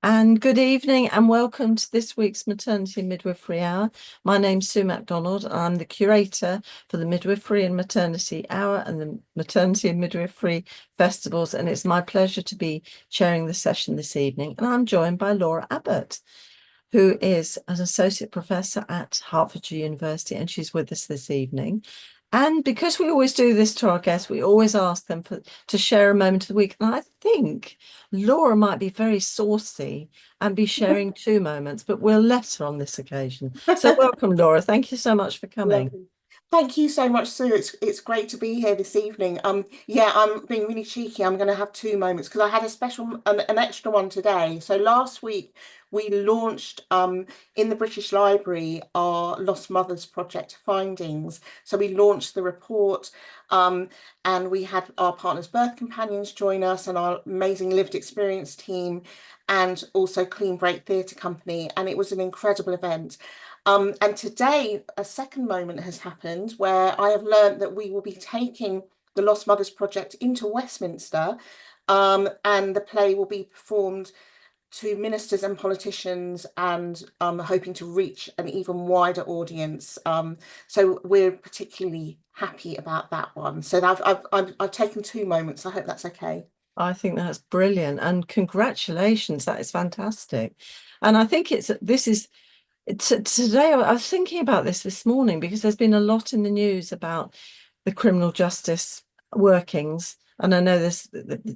And good evening and welcome to this week's Maternity and Midwifery Hour. My name's Sue MacDonald. I'm the curator for the Midwifery and Maternity Hour and the Maternity and Midwifery Festivals, and it's my pleasure to be chairing the session this evening. And I'm joined by Laura Abbott, who is an associate professor at Hertfordshire University, and she's with us this evening. And because we always do this to our guests, we always ask them to share a moment of the week. And I think Laura might be very saucy and be sharing two moments, but we'll let her on this occasion. So welcome, Laura. Thank you so much for coming. Lovely. Thank you so much, Sue. It's great to be here this evening. Yeah, I'm being really cheeky. I'm going to have two moments because I had a special, an extra one today. So last week we launched in the British Library our Lost Mothers Project findings. So we launched the report, and we had our partners' birth companions join us and our amazing lived experience team, and also Clean Break Theatre Company, and it was an incredible event. And today, a second moment has happened where I have learned that we will be taking the Lost Mothers Project into Westminster, and the play will be performed to ministers and politicians, and hoping to reach an even wider audience. So we're particularly happy about that one. So I've taken two moments. I hope that's okay. I think that's brilliant, and congratulations. That is fantastic. And I think today I was thinking about this morning because there's been a lot in the news about the criminal justice workings, and I know there's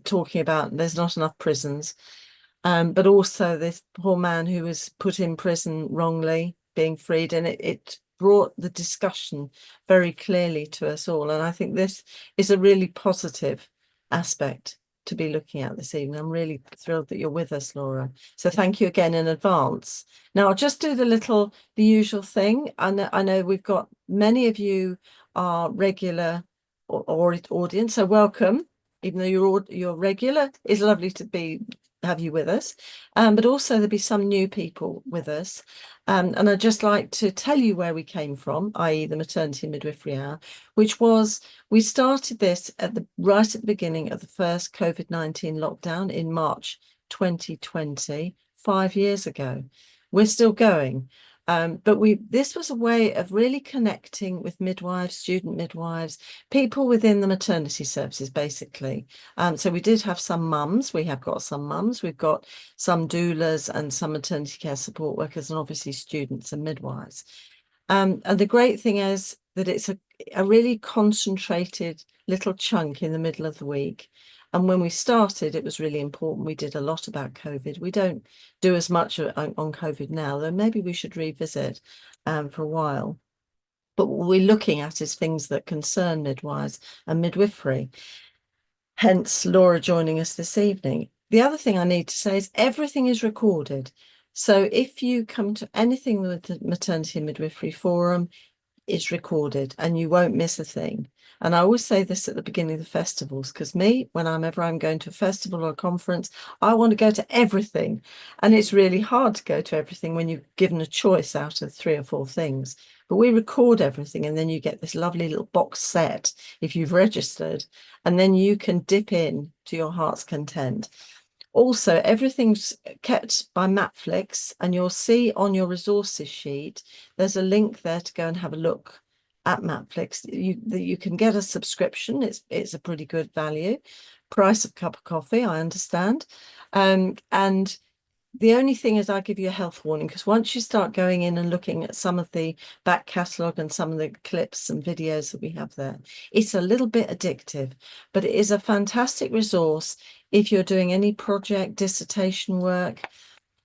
talking about there's not enough prisons, but also this poor man who was put in prison wrongly being freed, and it brought the discussion very clearly to us all. And I think this is a really positive aspect to be looking at this evening. I'm really thrilled that you're with us, Laura. So thank you again in advance. Now I'll just do the usual thing. I know we've got many of you are regular or audience, so welcome. Even though you're regular, it's lovely to have you with us. But also there'll be some new people with us. And I'd just like to tell you where we came from, i.e. the Maternity and Midwifery Hour, which was, we started this right at the beginning of the first COVID-19 lockdown in March 2020, 5 years ago. We're still going. But this was a way of really connecting with midwives, student midwives, people within the maternity services, basically. So we did have some mums. We have got some mums. We've got some doulas and some maternity care support workers, and obviously students and midwives. And the great thing is that it's a really concentrated little chunk in the middle of the week. And when we started, it was really important. We did a lot about COVID. We don't do as much on COVID now, though maybe we should revisit for a while. But what we're looking at is things that concern midwives and midwifery. Hence, Laura joining us this evening. The other thing I need to say is everything is recorded. So if you come to anything with the Maternity and Midwifery Forum, it's recorded and you won't miss a thing. And I always say this at the beginning of the festivals, because whenever I'm going to a festival or a conference, I want to go to everything. And it's really hard to go to everything when you're given a choice out of 3 or 4 things. But we record everything, and then you get this lovely little box set if you've registered, and then you can dip in to your heart's content. Also, everything's kept by Matflix, and you'll see on your resources sheet, there's a link there to go and have a look at Matflix. You can get a subscription. It's a pretty good value. Price of a cup of coffee, I understand. And the only thing is I give you a health warning, because once you start going in and looking at some of the back catalogue and some of the clips and videos that we have there, it's a little bit addictive, but it is a fantastic resource if you're doing any project, dissertation work,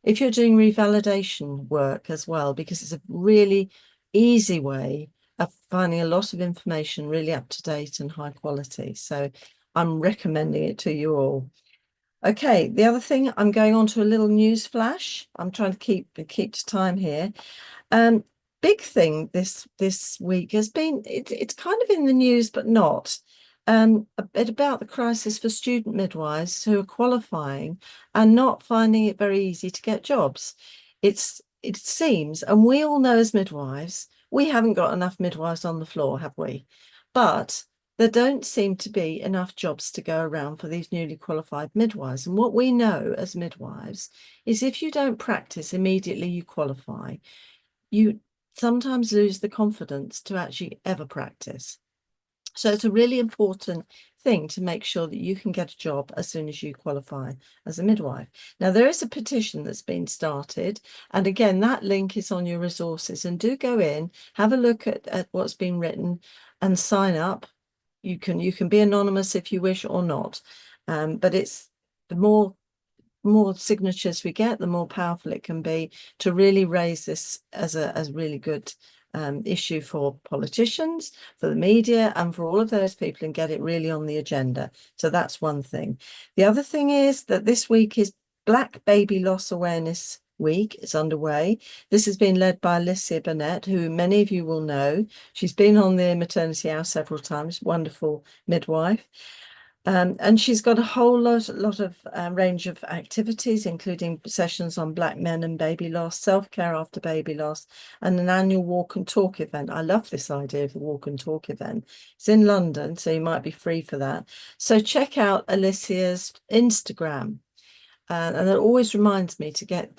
if you're doing revalidation work as well, because it's a really easy way of finding a lot of information really up to date and high quality. So I'm recommending it to you all. Okay, the other thing, I'm going on to a little news flash. I'm trying to keep to time here. Big thing this week has been, it's kind of in the news, but not. A bit about the crisis for student midwives who are qualifying and not finding it very easy to get jobs. It seems, and we all know as midwives, we haven't got enough midwives on the floor, have we? But there don't seem to be enough jobs to go around for these newly qualified midwives. And what we know as midwives is if you don't practice immediately you qualify, you sometimes lose the confidence to actually ever practice. So it's a really important thing to make sure that you can get a job as soon as you qualify as a midwife. Now, there is a petition that's been started. And again, that link is on your resources. And do go in, have a look at what's been written and sign up. You can be anonymous if you wish or not. But it's the more signatures we get, the more powerful it can be to really raise this as a really good issue for politicians, for the media, and for all of those people, and get it really on the agenda. So that's one thing. The other thing is that this week is Black Baby Loss Awareness Week. It's underway. This has been led by Alicia Burnett, who many of you will know. She's been on the Maternity House several times, wonderful midwife. And she's got a whole lot of range of activities, including sessions on Black men and baby loss, self-care after baby loss, and an annual walk and talk event. I love this idea of the walk and talk event. It's in London, so you might be free for that. So check out Alicia's Instagram. And it always reminds me to get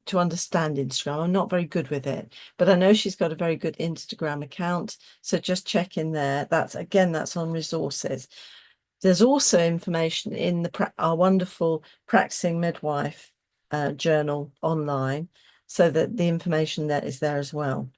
to understand Instagram. I'm not very good with it, but I know she's got a very good Instagram account. So just check in there. That's on resources. There's also information in our wonderful Practicing Midwife journal online, so that the information there is there as well.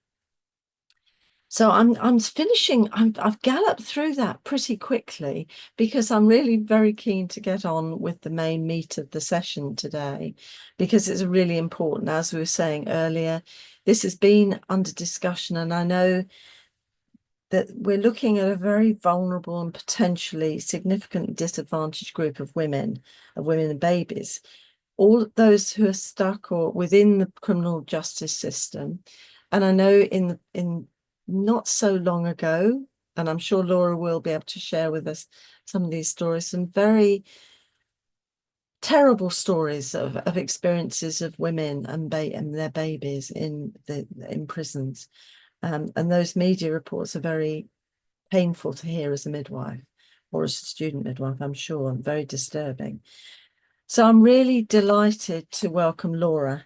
So I'm finishing. I've galloped through that pretty quickly because I'm really very keen to get on with the main meat of the session today, because it's really important. As we were saying earlier, this has been under discussion, and I know that we're looking at a very vulnerable and potentially significantly disadvantaged group of women and babies, all those who are stuck or within the criminal justice system. And I know in not so long ago, and I'm sure Laura will be able to share with us some of these stories, some very terrible stories of experiences of women and their babies in prisons. And those media reports are very painful to hear as a midwife or as a student midwife, I'm sure, and very disturbing. So I'm really delighted to welcome Laura,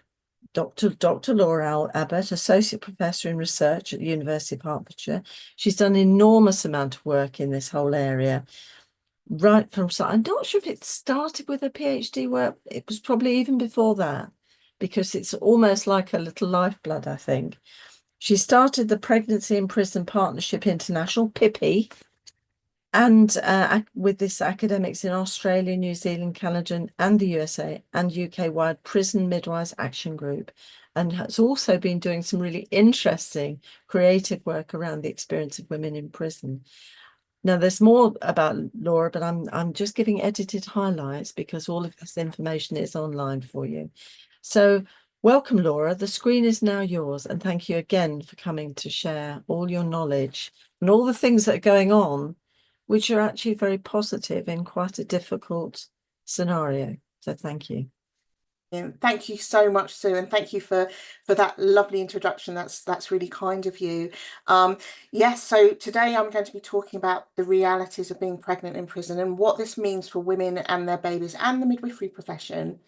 Dr. Laura Abbott, Associate Professor in Research at the University of Hertfordshire. She's done an enormous amount of work in this whole area, right from, I'm not sure if it started with her PhD work. It was probably even before that, because it's almost like a little lifeblood, I think. She started the Pregnancy in Prison Partnership International, PIPPI, and with this academics in Australia, New Zealand, Canada, and the USA, and UK-wide Prison Midwives Action Group, and has also been doing some really interesting creative work around the experience of women in prison. Now, there's more about Laura, but I'm just giving edited highlights because all of this information is online for you. So welcome, Laura. The screen is now yours, and thank you again for coming to share all your knowledge and all the things that are going on, which are actually very positive in quite a difficult scenario. So thank you. Thank you so much, Sue, and thank you for that lovely introduction. That's really kind of you. Yes, so today I'm going to be talking about the realities of being pregnant in prison and what this means for women and their babies and the midwifery profession.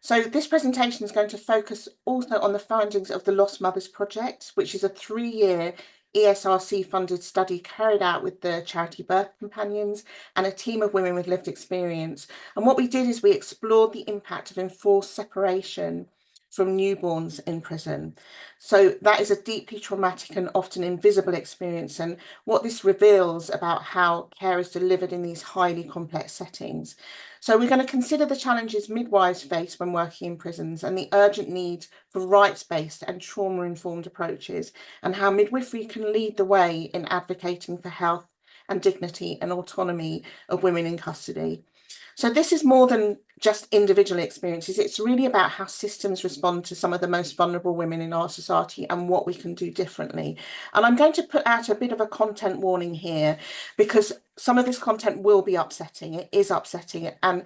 So this presentation is going to focus also on the findings of the Lost Mothers Project, which is a 3-year ESRC funded study carried out with the charity Birth Companions and a team of women with lived experience. And what we did is we explored the impact of enforced separation from newborns in prison. So that is a deeply traumatic and often invisible experience, and what this reveals about how care is delivered in these highly complex settings. So we're going to consider the challenges midwives face when working in prisons and the urgent need for rights-based and trauma-informed approaches, and how midwifery can lead the way in advocating for health and dignity and autonomy of women in custody. So this is more than just individual experiences. It's really about how systems respond to some of the most vulnerable women in our society and what we can do differently. And I'm going to put out a bit of a content warning here, because some of this content will be upsetting. It is upsetting, and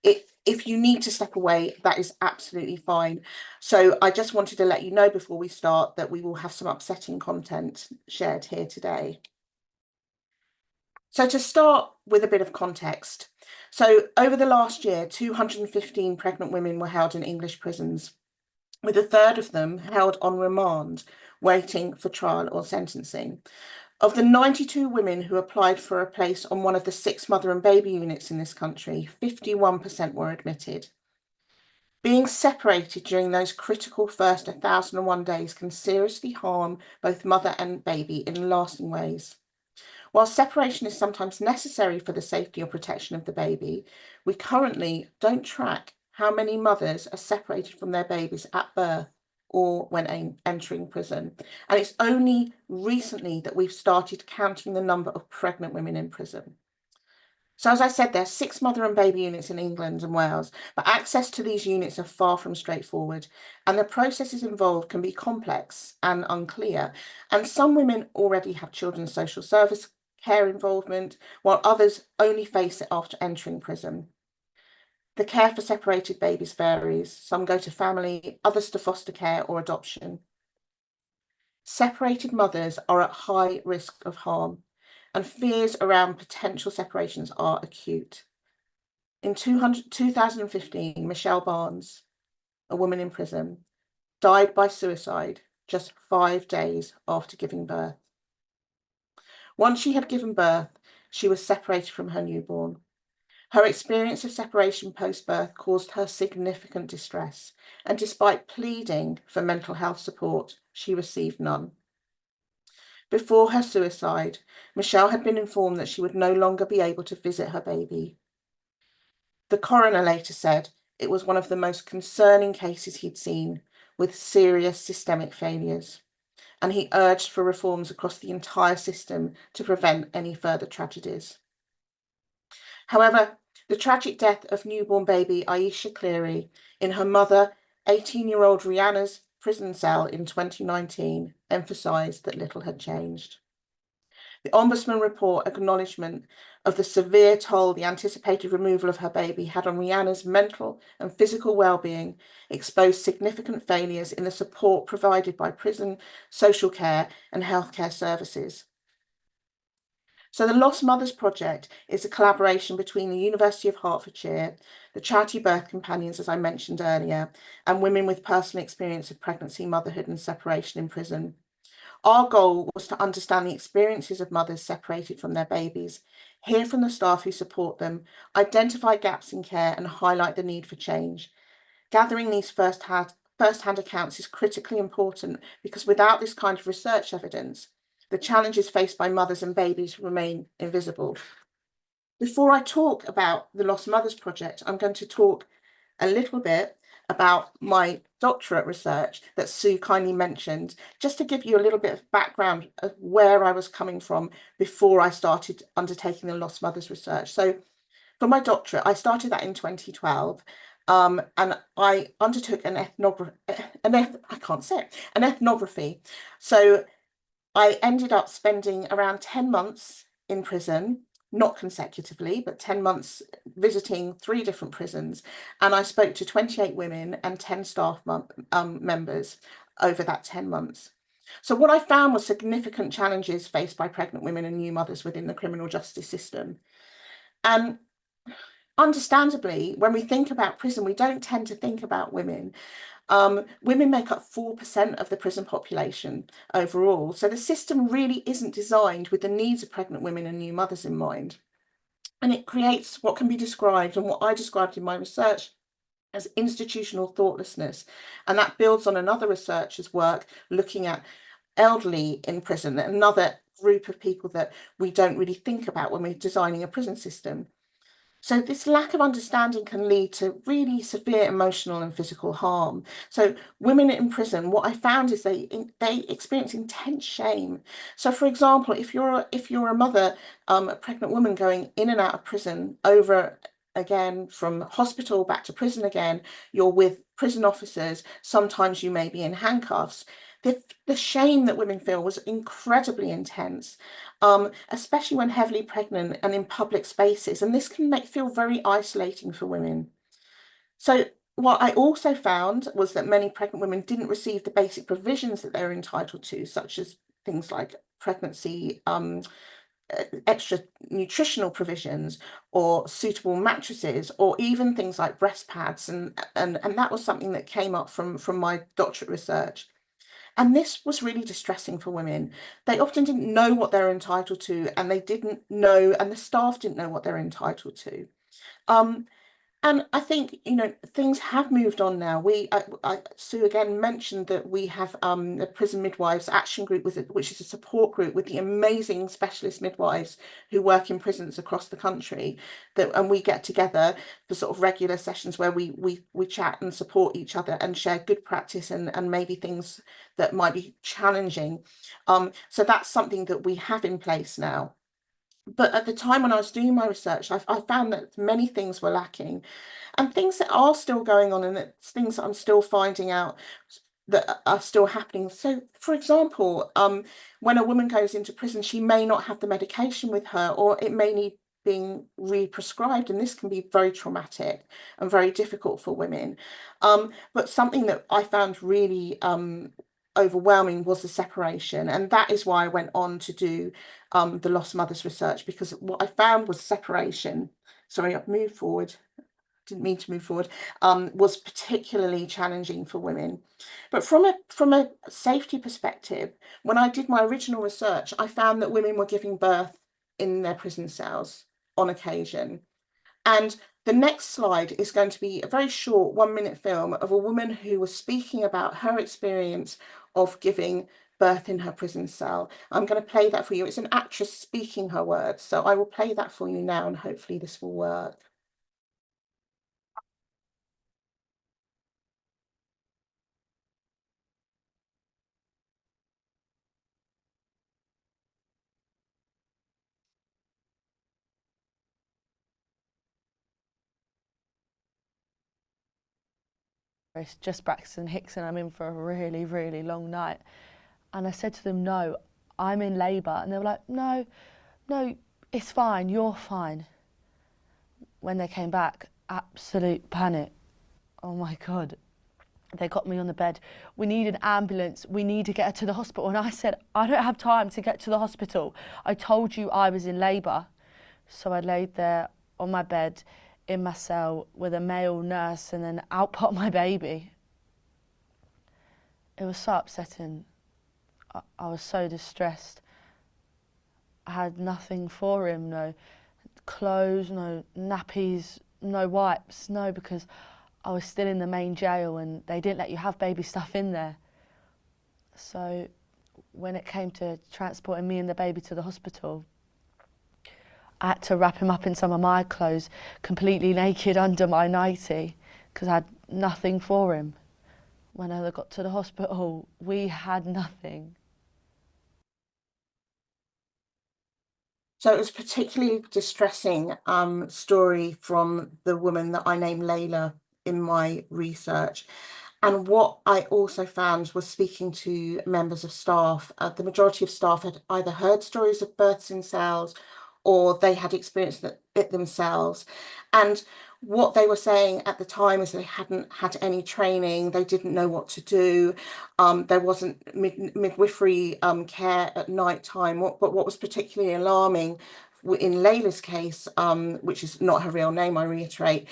if you need to step away, that is absolutely fine. So I just wanted to let you know before we start that we will have some upsetting content shared here today. So to start with a bit of context. So over the last year, 215 pregnant women were held in English prisons, with a third of them held on remand, waiting for trial or sentencing. Of the 92 women who applied for a place on one of the 6 mother and baby units in this country, 51% were admitted. Being separated during those critical first 1,001 days can seriously harm both mother and baby in lasting ways. While separation is sometimes necessary for the safety or protection of the baby, we currently don't track how many mothers are separated from their babies at birth or when entering prison. And it's only recently that we've started counting the number of pregnant women in prison. So as I said, there are 6 mother and baby units in England and Wales, but access to these units are far from straightforward, and the processes involved can be complex and unclear. And some women already have children's social service care involvement, while others only face it after entering prison. The care for separated babies varies. Some go to family, others to foster care or adoption. Separated mothers are at high risk of harm, and fears around potential separations are acute. In 2015, Michelle Barnes, a woman in prison, died by suicide just 5 days after giving birth. Once she had given birth, she was separated from her newborn. Her experience of separation post-birth caused her significant distress, and despite pleading for mental health support, she received none. Before her suicide, Michelle had been informed that she would no longer be able to visit her baby. The coroner later said it was one of the most concerning cases he'd seen, with serious systemic failures, and he urged for reforms across the entire system to prevent any further tragedies. However, the tragic death of newborn baby Aisha Cleary in her mother, 18-year-old Rihanna's prison cell in 2019 emphasised that little had changed. The Ombudsman report acknowledgement of the severe toll the anticipated removal of her baby had on Rihanna's mental and physical well-being exposed significant failures in the support provided by prison, social care and healthcare services. So the Lost Mothers Project is a collaboration between the University of Hertfordshire, the charity Birth Companions, as I mentioned earlier, and women with personal experience of pregnancy, motherhood and separation in prison. Our goal was to understand the experiences of mothers separated from their babies, hear from the staff who support them, identify gaps in care and highlight the need for change. Gathering these first-hand accounts is critically important because without this kind of research evidence, the challenges faced by mothers and babies remain invisible. Before I talk about the Lost Mothers Project, I'm going to talk a little bit about my doctorate research that Sue kindly mentioned, just to give you a little bit of background of where I was coming from before I started undertaking the Lost Mothers research. So for my doctorate, I started that in 2012. And I undertook an ethnography. So I ended up spending around 10 months in prison, not consecutively, but 10 months visiting 3 different prisons. And I spoke to 28 women and 10 staff members over that 10 months. So what I found was significant challenges faced by pregnant women and new mothers within the criminal justice system. And understandably, when we think about prison, we don't tend to think about women. Women make up 4% of the prison population overall. So the system really isn't designed with the needs of pregnant women and new mothers in mind. And it creates what can be described, and what I described in my research, as institutional thoughtlessness. And that builds on another researcher's work looking at elderly in prison, another group of people that we don't really think about when we're designing a prison system. So this lack of understanding can lead to really severe emotional and physical harm. So women in prison, what I found is they experience intense shame. So for example, if you're a mother, a pregnant woman going in and out of prison over again, from hospital back to prison again, you're with prison officers, sometimes you may be in handcuffs. The shame that women feel was incredibly intense, especially when heavily pregnant and in public spaces. And this can feel very isolating for women. So what I also found was that many pregnant women didn't receive the basic provisions that they were entitled to, such as things like pregnancy extra nutritional provisions or suitable mattresses or even things like breast pads, and that was something that came up from my doctorate research. And this was really distressing for women. They often didn't know what they're entitled to, and they didn't know, and the staff didn't know what they're entitled to. And I think, things have moved on now. Sue again mentioned that we have a prison midwives action group, which is a support group with the amazing specialist midwives who work in prisons across the country. And we get together for sort of regular sessions where we chat and support each other and share good practice and maybe things that might be challenging. So that's something that we have in place now. But at the time when I was doing my research, I found that many things were lacking, and things that are still going on, and it's things that I'm still finding out that are still happening. So, for example, when a woman goes into prison, she may not have the medication with her, or it may need being re-prescribed, and this can be very traumatic and very difficult for women. But something that I found really overwhelming was the separation, and that is why I went on to do the lost mothers research, because what I found was separation. Sorry, I've moved forward. Didn't mean to move forward. Was particularly challenging for women. But from a safety perspective, when I did my original research, I found that women were giving birth in their prison cells on occasion. And the next slide is going to be a very short 1-minute film of a woman who was speaking about her experience of giving birth in her prison cell. I'm going to play that for you. It's an actress speaking her words. So I will play that for you now, and hopefully this will work. It's just Braxton Hicks and I'm in for a really, really long night. And I said to them, no, I'm in labour. And they were like, no, it's fine, you're fine. When they came back, absolute panic. Oh my God. They got me on the bed. We need an ambulance. We need to get her to the hospital. And I said, I don't have time to get to the hospital. I told you I was in labour. So I laid there on my bed in my cell with a male nurse, and then out popped my baby. It was so upsetting. I was so distressed. I had nothing for him, no clothes, no nappies, no wipes, no, because I was still in the main jail and they didn't let you have baby stuff in there. So when it came to transporting me and the baby to the hospital, I had to wrap him up in some of my clothes, completely naked under my nightie, because I had nothing for him. When I got to the hospital, we had nothing. So it was a particularly distressing story from the woman that I named Layla in my research. And what I also found was speaking to members of staff, the majority of staff had either heard stories of births in cells or they had experienced it themselves. And what they were saying at the time is they hadn't had any training, they didn't know what to do, there wasn't midwifery care at night time. But what was particularly alarming in Layla's case, which is not her real name, I reiterate,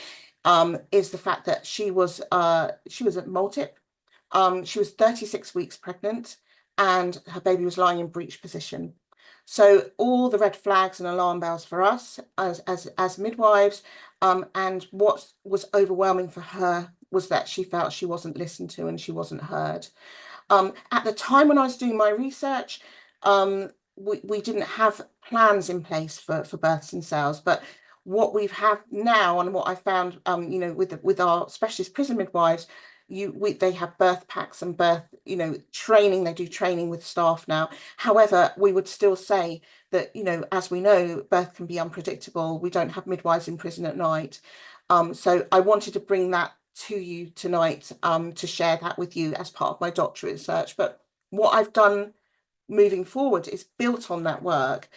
is the fact that she was a multip. She was 36 weeks pregnant and her baby was lying in breech position. So all the red flags and alarm bells for us as midwives, and what was overwhelming for her was that she felt she wasn't listened to and she wasn't heard. At the time when I was doing my research, we didn't have plans in place for births in cells, but what we have now and what I found, with our specialist prison midwives, they have birth packs and birth, training. They do training with staff now. However, we would still say that, as we know, birth can be unpredictable. We don't have midwives in prison at night. So I wanted to bring that to you tonight, to share that with you as part of my doctorate research. But what I've done moving forward is built on that work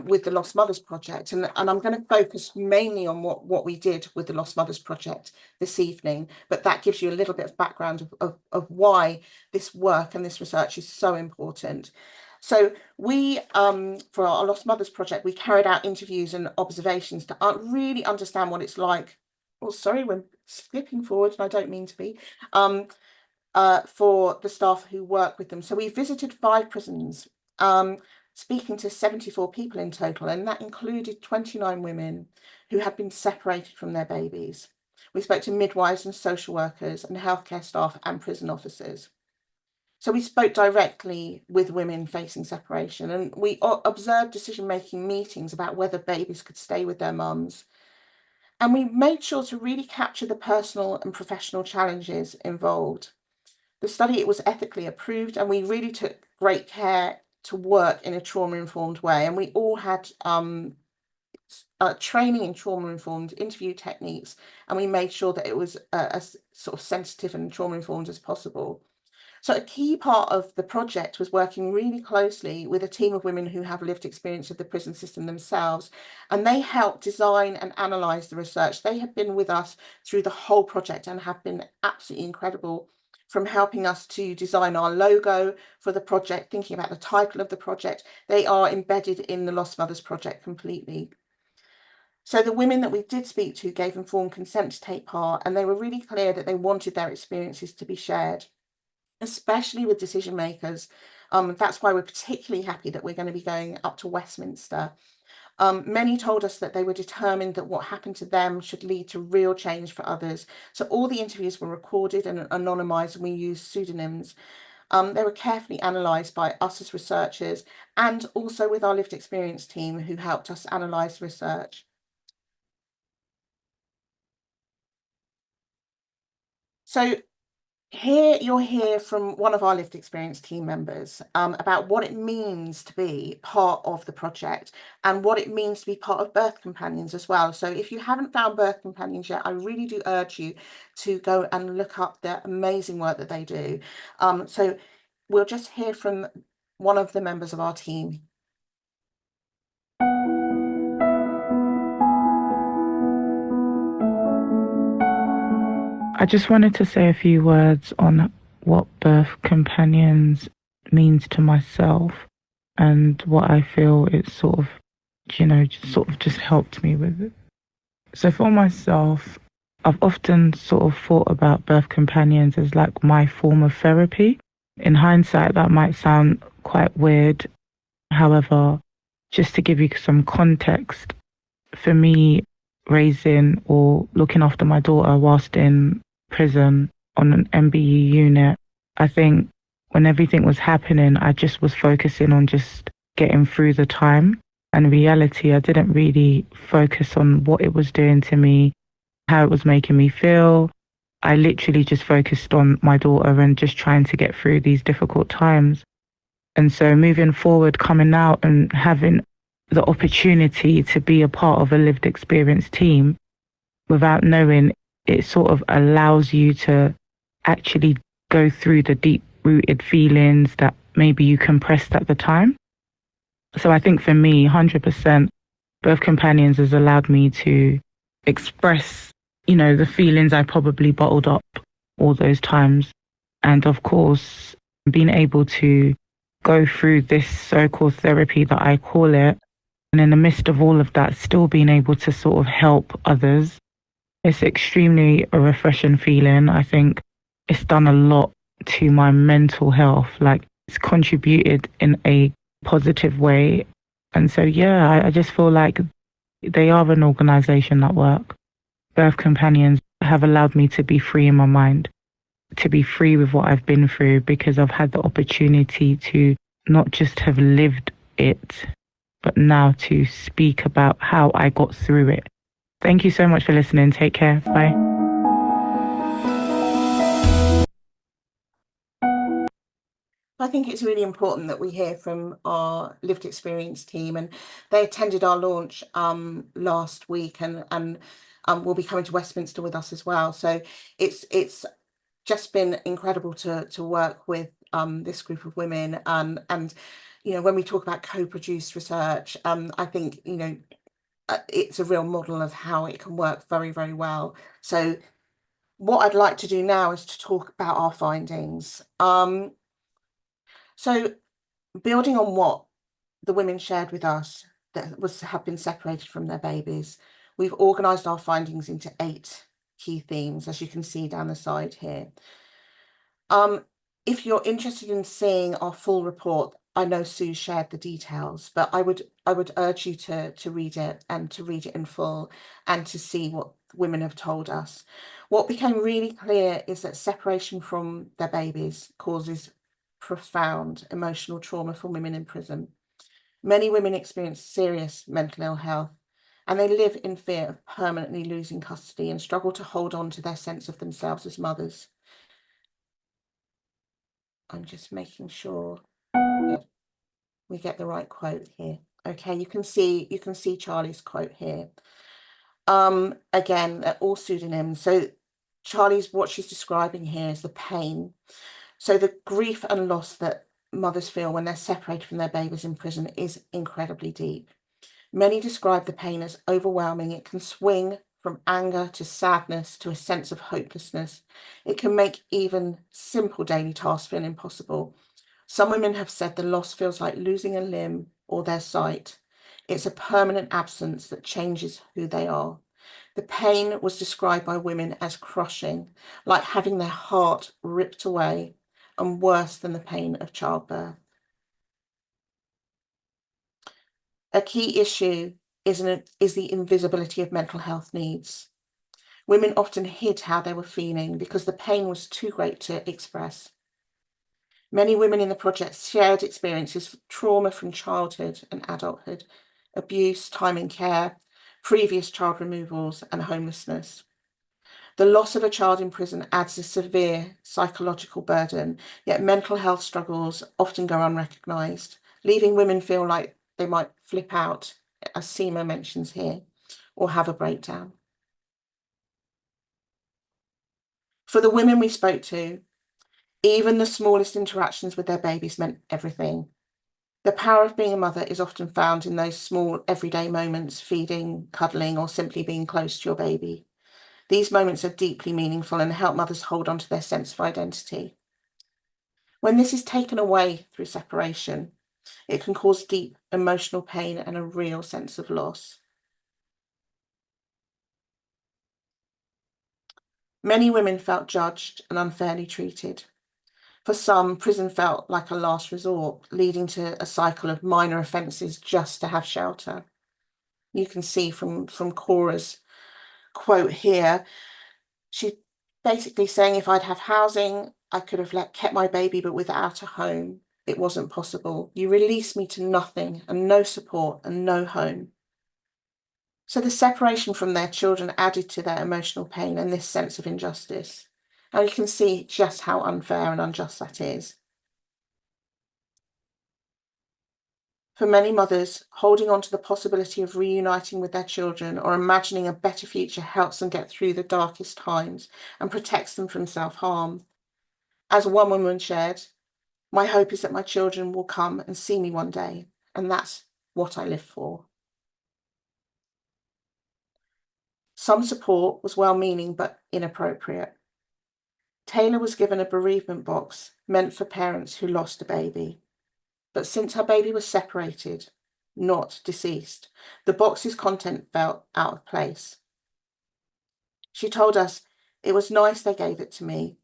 with the Lost Mothers Project. And I'm going to focus mainly on what we did with the Lost Mothers Project this evening, but that gives you a little bit of background of why this work and this research is so important. So we, for our Lost Mothers project, we carried out interviews and observations to really understand what it's like. Oh, sorry, we're skipping forward, and I don't mean to be. For the staff who work with them. So we visited 5 prisons, speaking to 74 people in total, and that included 29 women who had been separated from their babies. We spoke to midwives and social workers and healthcare staff and prison officers. So we spoke directly with women facing separation, and we observed decision-making meetings about whether babies could stay with their mums. And we made sure to really capture the personal and professional challenges involved. The study, it was ethically approved, and we really took great care to work in a trauma-informed way. And we all had training in trauma-informed interview techniques, and we made sure that it was as sort of sensitive and trauma-informed as possible. So a key part of the project was working really closely with a team of women who have lived experience of the prison system themselves, and they helped design and analyse the research. They have been with us through the whole project and have been absolutely incredible, from helping us to design our logo for the project, thinking about the title of the project. They are embedded in the Lost Mothers project completely. So the women that we did speak to gave informed consent to take part, and they were really clear that they wanted their experiences to be shared, especially with decision makers. That's why we're particularly happy that we're going to be going up to Westminster. Many told us that they were determined that what happened to them should lead to real change for others. So all the interviews were recorded and anonymised, and we used pseudonyms. They were carefully analysed by us as researchers, and also with our lived experience team who helped us analyse the research. So here you'll hear from one of our lived experience team members about what it means to be part of the project and what it means to be part of Birth Companions as well. So if you haven't found Birth Companions yet, I really do urge you to go and look up the amazing work that they do. So we'll just hear from one of the members of our team. I just wanted to say a few words on what Birth Companions means to myself and what I feel it sort of, just helped me with it. So for myself, I've often sort of thought about Birth Companions as like my form of therapy. In hindsight, that might sound quite weird. However, just to give you some context, for me, raising or looking after my daughter whilst in prison on an MBE unit, I think when everything was happening, I just was focusing on just getting through the time. And in reality, I didn't really focus on what it was doing to me, how it was making me feel. I literally just focused on my daughter and just trying to get through these difficult times. And so moving forward, coming out and having the opportunity to be a part of a lived experience team without knowing, it sort of allows you to actually go through the deep rooted feelings that maybe you compressed at the time. So I think for me, 100%, Birth Companions has allowed me to express, the feelings I probably bottled up all those times. And of course, being able to go through this so-called therapy that I call it, and in the midst of all of that, still being able to sort of help others. It's extremely a refreshing feeling. I think it's done a lot to my mental health. Like, it's contributed in a positive way. And so, yeah, I just feel like they are an organisation that work. Birth Companions have allowed me to be free in my mind, to be free with what I've been through, because I've had the opportunity to not just have lived it, but now to speak about how I got through it. Thank you so much for listening. Take care. Bye. I think it's really important that we hear from our lived experience team, and they attended our launch last week and will be coming to Westminster with us as well. So it's just been incredible to work with this group of women, and when we talk about co-produced research, I think it's a real model of how it can work very, very well. So what I'd like to do now is to talk about our findings. So building on what the women shared with us that have been separated from their babies, we've organised our findings into 8 key themes, as you can see down the side here. If you're interested in seeing our full report, I know Sue shared the details, but I would urge you to read it, and to read it in full, and to see what women have told us. What became really clear is that separation from their babies causes profound emotional trauma for women in prison. Many women experience serious mental ill health, and they live in fear of permanently losing custody and struggle to hold on to their sense of themselves as mothers. I'm just making sure that we get the right quote here. Okay, you can see Charlie's quote here. Again, they're all pseudonyms. So Charlie's, what she's describing here is the pain. So the grief and loss that mothers feel when they're separated from their babies in prison is incredibly deep. Many describe the pain as overwhelming. It can swing from anger to sadness to a sense of hopelessness. It can make even simple daily tasks feel impossible. Some women have said the loss feels like losing a limb or their sight. It's a permanent absence that changes who they are. The pain was described by women as crushing, like having their heart ripped away, and worse than the pain of childbirth. A key issue is the invisibility of mental health needs. Women often hid how they were feeling because the pain was too great to express. Many women in the project shared experiences of trauma from childhood and adulthood, abuse, time in care, previous child removals, and homelessness. The loss of a child in prison adds a severe psychological burden, yet mental health struggles often go unrecognised, leaving women feel like they might flip out, as Seema mentions here, or have a breakdown. For the women we spoke to, even the smallest interactions with their babies meant everything. The power of being a mother is often found in those small everyday moments, feeding, cuddling, or simply being close to your baby. These moments are deeply meaningful and help mothers hold on to their sense of identity. When this is taken away through separation, it can cause deep emotional pain and a real sense of loss. Many women felt judged and unfairly treated. For some, prison felt like a last resort, leading to a cycle of minor offences just to have shelter. You can see from Cora's quote here, she's basically saying, if I'd have housing, I could have kept my baby, but without a home, it wasn't possible. You released me to nothing and no support and no home. So the separation from their children added to their emotional pain and this sense of injustice. And you can see just how unfair and unjust that is. For many mothers, holding on to the possibility of reuniting with their children or imagining a better future helps them get through the darkest times and protects them from self-harm. As one woman shared, my hope is that my children will come and see me one day, and that's what I live for. Some support was well-meaning but inappropriate. Taylor was given a bereavement box meant for parents who lost a baby. But since her baby was separated, not deceased, the box's content felt out of place. She told us, it was nice they gave it to me,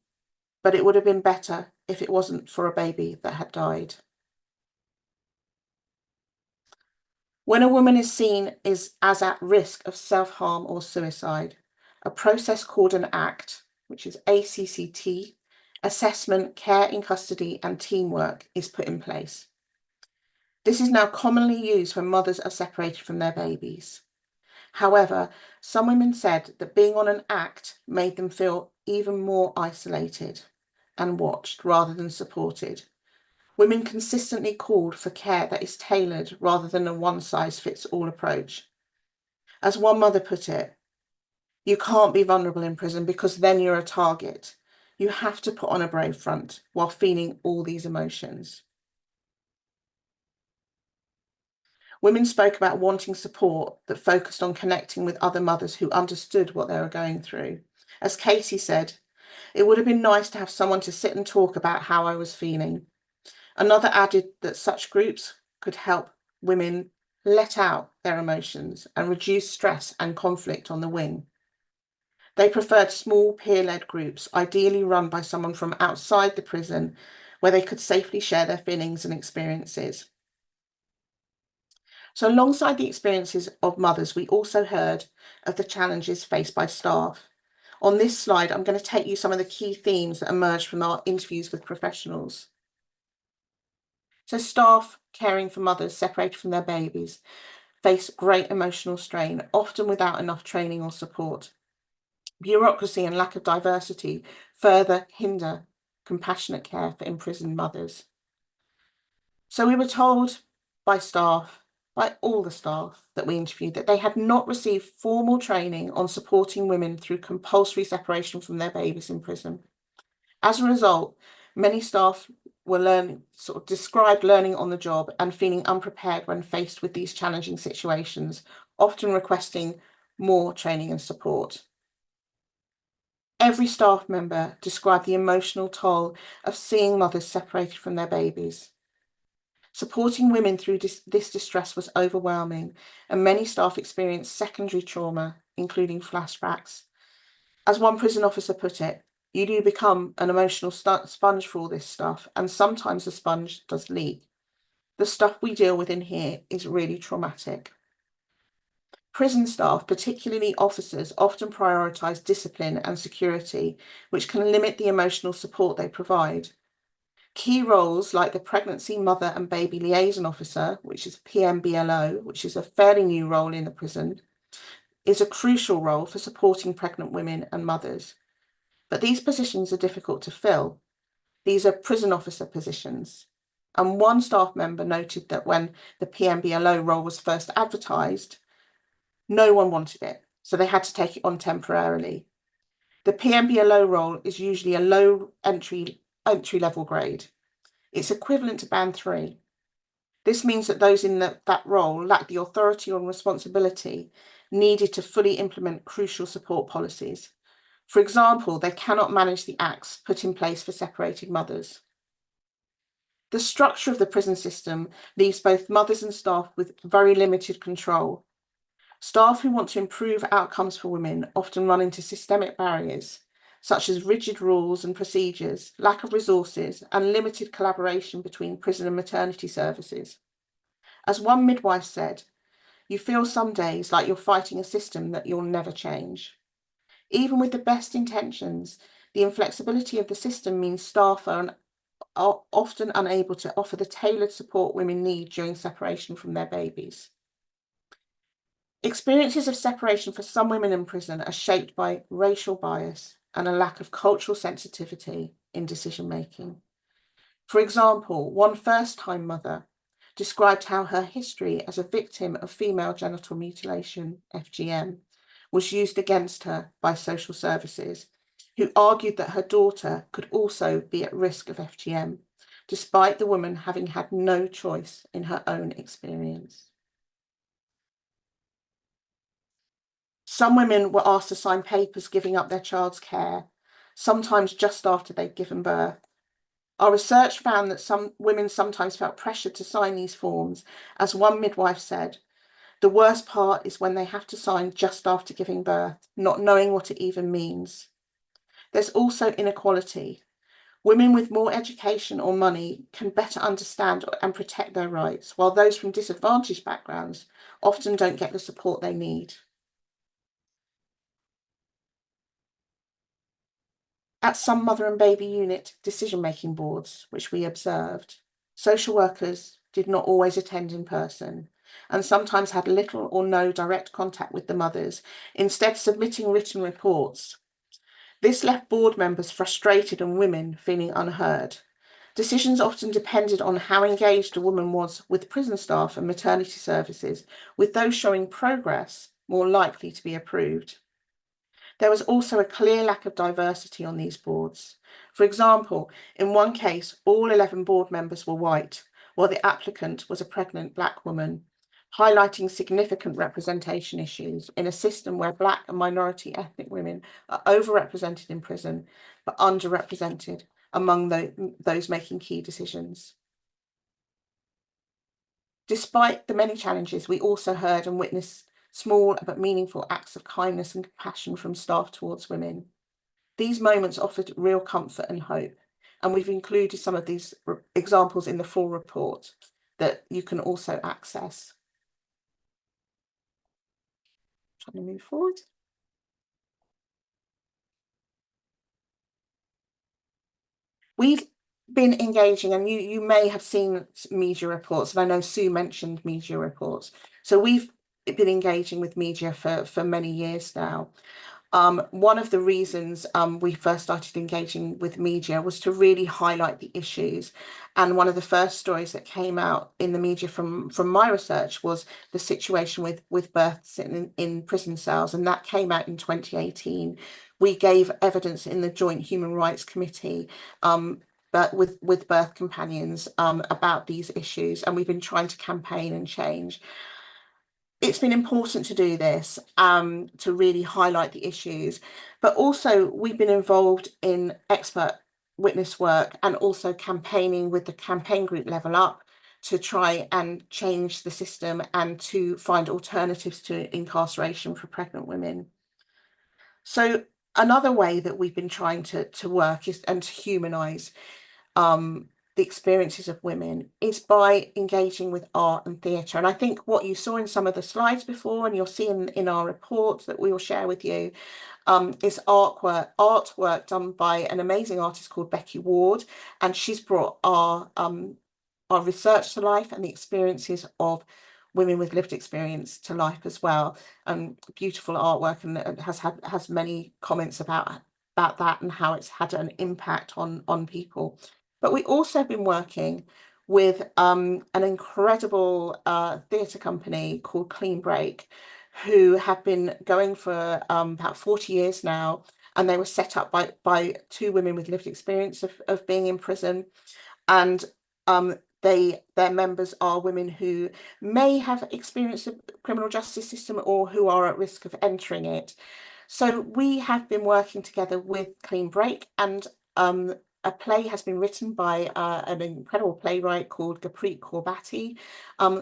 but it would have been better if it wasn't for a baby that had died. When a woman is seen as at risk of self-harm or suicide, a process called an ACT, which is ACCT, Assessment, Care in Custody and Teamwork, is put in place. This is now commonly used when mothers are separated from their babies. However, some women said that being on an ACT made them feel even more isolated and watched rather than supported. Women consistently called for care that is tailored rather than a one-size-fits-all approach. As one mother put it, you can't be vulnerable in prison because then you're a target. You have to put on a brave front while feeling all these emotions. Women spoke about wanting support that focused on connecting with other mothers who understood what they were going through. As Casey said, it would have been nice to have someone to sit and talk about how I was feeling. Another added that such groups could help women let out their emotions and reduce stress and conflict on the wing. They preferred small peer-led groups, ideally run by someone from outside the prison, where they could safely share their feelings and experiences. So alongside the experiences of mothers, we also heard of the challenges faced by staff. On this slide, I'm going to take you some of the key themes that emerged from our interviews with professionals. So staff caring for mothers separated from their babies face great emotional strain, often without enough training or support. Bureaucracy and lack of diversity further hinder compassionate care for imprisoned mothers. So we were told by staff, by all the staff that we interviewed, that they had not received formal training on supporting women through compulsory separation from their babies in prison. As a result, many staff were described learning on the job and feeling unprepared when faced with these challenging situations, often requesting more training and support. Every staff member described the emotional toll of seeing mothers separated from their babies. Supporting women through this distress was overwhelming, and many staff experienced secondary trauma, including flashbacks. As one prison officer put it, you do become an emotional sponge for all this stuff, and sometimes the sponge does leak. The stuff we deal with in here is really traumatic. Prison staff, particularly officers, often prioritise discipline and security, which can limit the emotional support they provide. Key roles like the Pregnancy, Mother and Baby Liaison Officer, which is PMBLO, which is a fairly new role in the prison, is a crucial role for supporting pregnant women and mothers. But these positions are difficult to fill. These are prison officer positions. And one staff member noted that when the PMBLO role was first advertised, no one wanted it, so they had to take it on temporarily. The PMBLO role is usually a low entry level grade. It's equivalent to band 3. This means that those in that role lack the authority or responsibility needed to fully implement crucial support policies. For example, they cannot manage the acts put in place for separated mothers. The structure of the prison system leaves both mothers and staff with very limited control. Staff who want to improve outcomes for women often run into systemic barriers, such as rigid rules and procedures, lack of resources, and limited collaboration between prison and maternity services. As one midwife said, you feel some days like you're fighting a system that you'll never change. Even with the best intentions, the inflexibility of the system means staff are often unable to offer the tailored support women need during separation from their babies. Experiences of separation for some women in prison are shaped by racial bias and a lack of cultural sensitivity in decision-making. For example, one first-time mother described how her history as a victim of female genital mutilation, FGM, was used against her by social services, who argued that her daughter could also be at risk of FGM, despite the woman having had no choice in her own experience. Some women were asked to sign papers giving up their child's care, sometimes just after they'd given birth. Our research found that some women sometimes felt pressured to sign these forms. As one midwife said, the worst part is when they have to sign just after giving birth, not knowing what it even means. There's also inequality. Women with more education or money can better understand and protect their rights, while those from disadvantaged backgrounds often don't get the support they need. At some mother and baby unit decision-making boards, which we observed, social workers did not always attend in person and sometimes had little or no direct contact with the mothers, instead submitting written reports. This left board members frustrated and women feeling unheard. Decisions often depended on how engaged a woman was with prison staff and maternity services, with those showing progress more likely to be approved. There was also a clear lack of diversity on these boards. For example, in one case, all 11 board members were white, while the applicant was a pregnant Black woman, highlighting significant representation issues in a system where Black and minority ethnic women are overrepresented in prison, but underrepresented among those making key decisions. Despite the many challenges, we also heard and witnessed small but meaningful acts of kindness and compassion from staff towards women. These moments offered real comfort and hope, and we've included some of these examples in the full report that you can also access. Trying to move forward. We've been engaging, and you may have seen media reports, and I know Sue mentioned media reports. So we've been engaging with media for many years now. One of the reasons we first started engaging with media was to really highlight the issues. And one of the first stories that came out in the media from my research was the situation with births in prison cells, and that came out in 2018. We gave evidence in the Joint Human Rights Committee but with birth companions about these issues, and we've been trying to campaign and change. It's been important to do this, to really highlight the issues, but also we've been involved in expert witness work and also campaigning with the campaign group Level Up to try and change the system and to find alternatives to incarceration for pregnant women. So another way that we've been trying to work is and to humanise the experiences of women is by engaging with art and theatre. And I think what you saw in some of the slides before, and you'll see in our reports that we will share with you, is artwork done by an amazing artist called Becky Ward, and she's brought our research to life and the experiences of women with lived experience to life as well. Beautiful artwork, and has many comments about that and how it's had an impact on people. But we also have been working with an incredible theatre company called Clean Break, who have been going for about 40 years now, and they were set up by two women with lived experience of being in prison, and their members are women who may have experienced the criminal justice system or who are at risk of entering it. So we have been working together with Clean Break, and a play has been written by an incredible playwright called Gurpreet Kaurbati,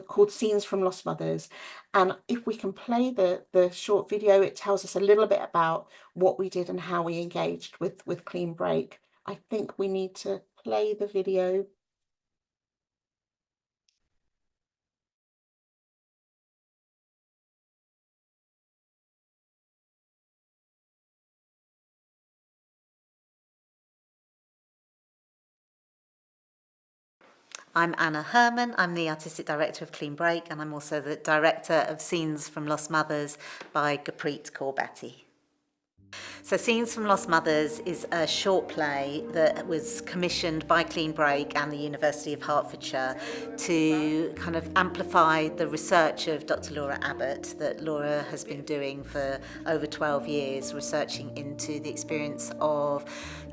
called Scenes from Lost Mothers. And if we can play the short video, it tells us a little bit about what we did and how we engaged with Clean Break. I think we need to play the video. I'm Anna Herman, I'm the Artistic Director of Clean Break, and I'm also the Director of Scenes from Lost Mothers by Gurpreet Kaurbati. So Scenes from Lost Mothers is a short play that was commissioned by Clean Break and the University of Hertfordshire to kind of amplify the research of Dr. Laura Abbott that Laura has been doing for over 12 years, researching into the experience of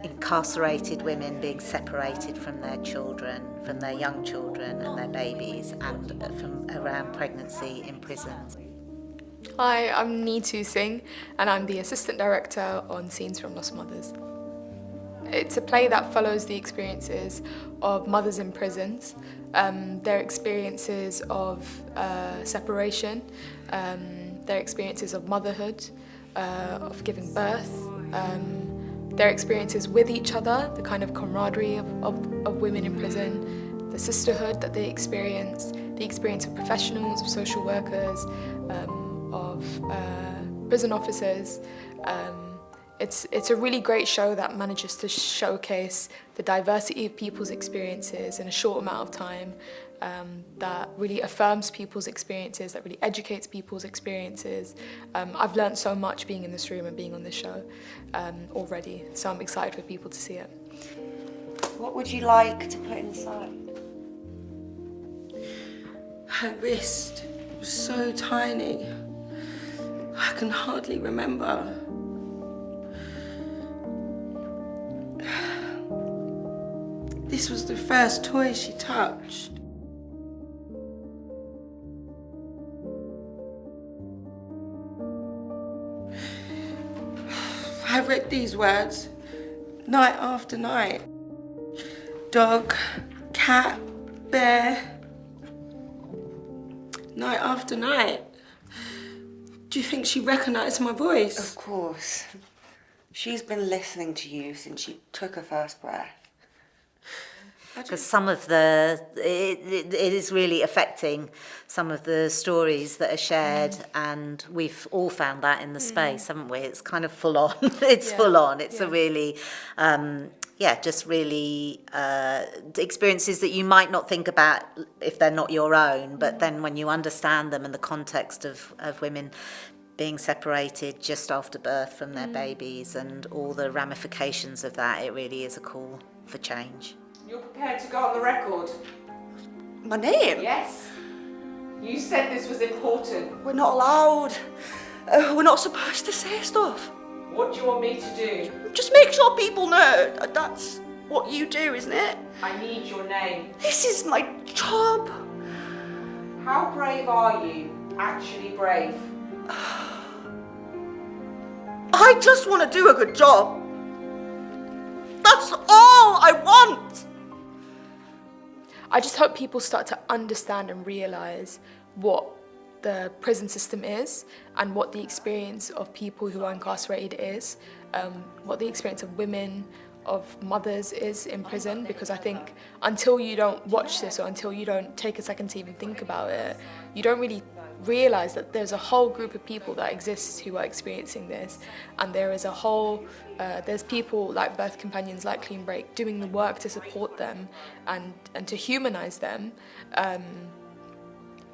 incarcerated women being separated from their children, from their young children and their babies, and from around pregnancy in prisons. Hi, I'm Neetu Singh, and I'm the Assistant Director on Scenes from Lost Mothers. It's a play that follows the experiences of mothers in prisons, their experiences of separation, their experiences of motherhood, of giving birth, their experiences with each other, the kind of camaraderie of women in prison, the sisterhood that they experience, the experience of professionals, of social workers, of prison officers. It's a really great show that manages to showcase the diversity of people's experiences in a short amount of time, that really affirms people's experiences, that really educates people's experiences. I've learned so much being in this room and being on this show already, so I'm excited for people to see it. What would you like to put inside? Her wrist was so tiny, I can hardly remember. This was the first toy she touched. I read these words night after night. Dog, cat, bear. night after night. Do you think she recognised my voice? Of course. She's been listening to you since she took her first breath. Because some of it is really affecting some of the stories that are shared, and we've all found that in the space, haven't we? It's kind of full on. It's full on. It's a really, just really experiences that you might not think about if they're not your own, but then when you understand them in the context of women being separated just after birth from their babies and all the ramifications of that, it really is a call for change. You're prepared to go on the record? My name? Yes. You said this was important. We're not allowed. We're not supposed to say stuff. What do you want me to do? Just make sure people know. That's what you do, isn't it? I need your name. This is my job. How brave are you? Actually brave? I just want to do a good job. That's all I want. I just hope people start to understand and realise what the prison system is and what the experience of people who are incarcerated is, what the experience of women, of mothers is in prison, because I think until you don't watch this or until you don't take a second to even think about it, you don't really realise that there's a whole group of people that exists who are experiencing this, and there is a whole there's people like birth companions like Clean Break doing the work to support them and to humanise them,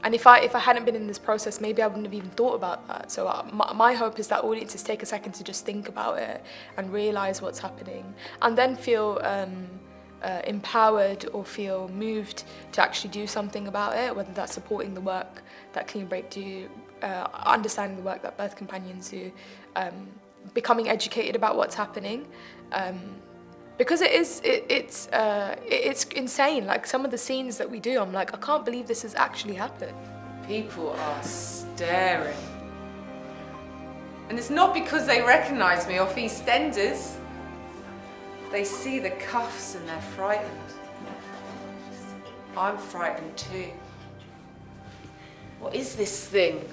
and if I hadn't been in this process, maybe I wouldn't have even thought about that. So my hope is that audiences take a second to just think about it and realise what's happening, and then feel empowered or feel moved to actually do something about it, whether that's supporting the work that Clean Break do, understanding the work that birth companions do, becoming educated about what's happening, because it's insane. Like some of the scenes that we do, I'm like, I can't believe this has actually happened. People are staring. And it's not because they recognise me off EastEnders. They see the cuffs and they're frightened. I'm frightened too. What is this thing?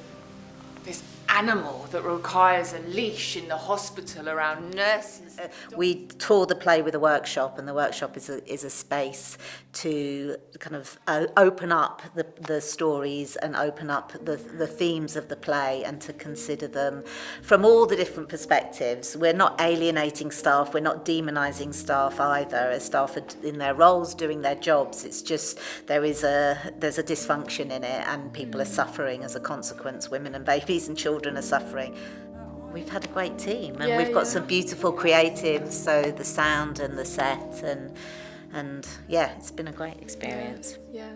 This animal that requires a leash in the hospital around nurses? We tour the play with a workshop, and the workshop is a space to kind of open up the stories and open up the themes of the play and to consider them from all the different perspectives. We're not alienating staff, we're not demonising staff either, as staff are in their roles doing their jobs. It's just there's a dysfunction in it, and people are suffering as a consequence. Women and babies and children are suffering. We've had a great team, and we've got some beautiful creatives, so the sound and the set, and it's been a great experience. Yeah.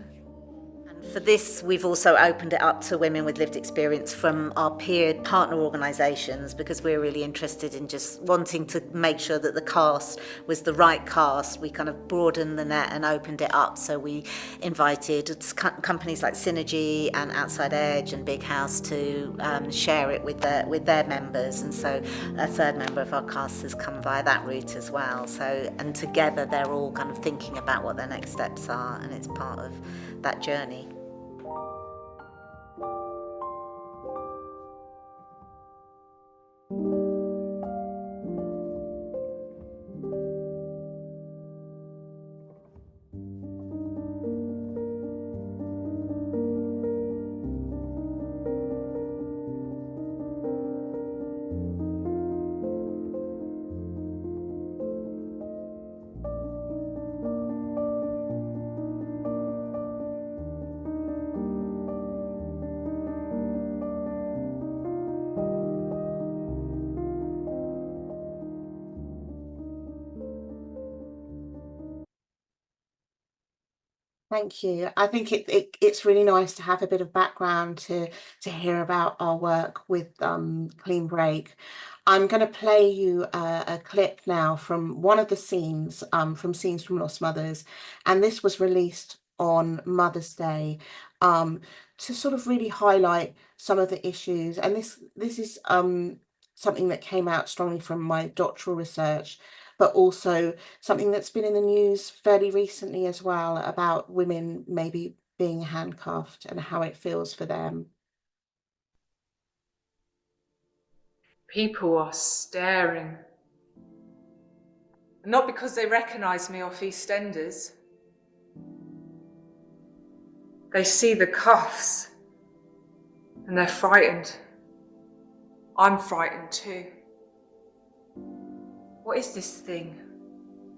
For this, we've also opened it up to women with lived experience from our peer partner organisations, because we're really interested in just wanting to make sure that the cast was the right cast. We kind of broadened the net and opened it up, so we invited companies like Synergy and Outside Edge and Big House to share it with their members, and so a third member of our cast has come via that route as well. So, and together they're all kind of thinking about what their next steps are, and it's part of that journey. Thank you. I think it's really nice to have a bit of background to hear about our work with Clean Break. I'm going to play you a clip now from one of the scenes, from Scenes from Lost Mothers, and this was released on Mother's Day to sort of really highlight some of the issues. And this is something that came out strongly from my doctoral research, but also something that's been in the news fairly recently as well, about women maybe being handcuffed and how it feels for them. People are staring. Not because they recognise me off EastEnders. They see the cuffs and they're frightened. I'm frightened too. What is this thing?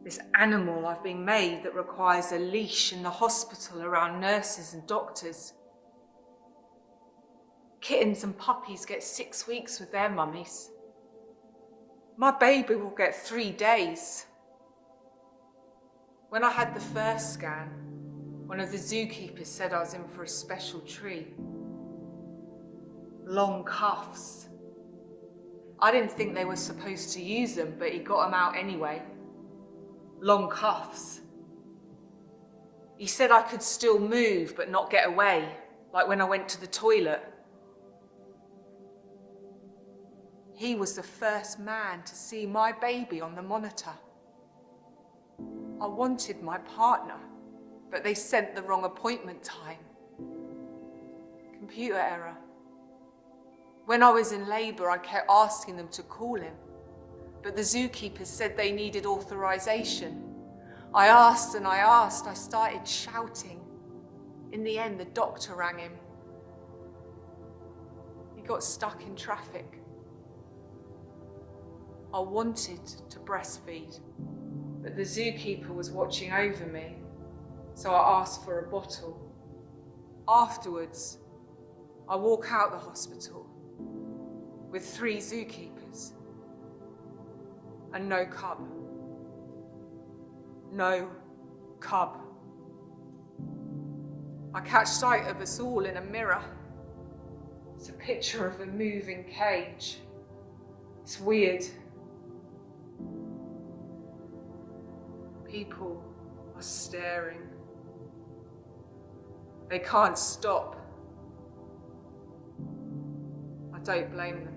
This animal I've been made that requires a leash in the hospital around nurses and doctors. Kittens and puppies get 6 weeks with their mummies. My baby will get 3 days. When I had the first scan, one of the zookeepers said I was in for a special treat. Long cuffs. I didn't think they were supposed to use them, but he got them out anyway. Long cuffs. He said I could still move but not get away, like when I went to the toilet. He was the first man to see my baby on the monitor. I wanted my partner, but they sent the wrong appointment time. Computer error. When I was in labour, I kept asking them to call him, but the zookeepers said they needed authorisation. I asked and I asked, I started shouting. In the end, the doctor rang him. He got stuck in traffic. I wanted to breastfeed, but the zookeeper was watching over me, so I asked for a bottle. Afterwards, I walk out the hospital with 3 zookeepers and no cub. No cub. I catch sight of us all in a mirror. It's a picture of a moving cage. It's weird. People are staring. They can't stop. I don't blame them.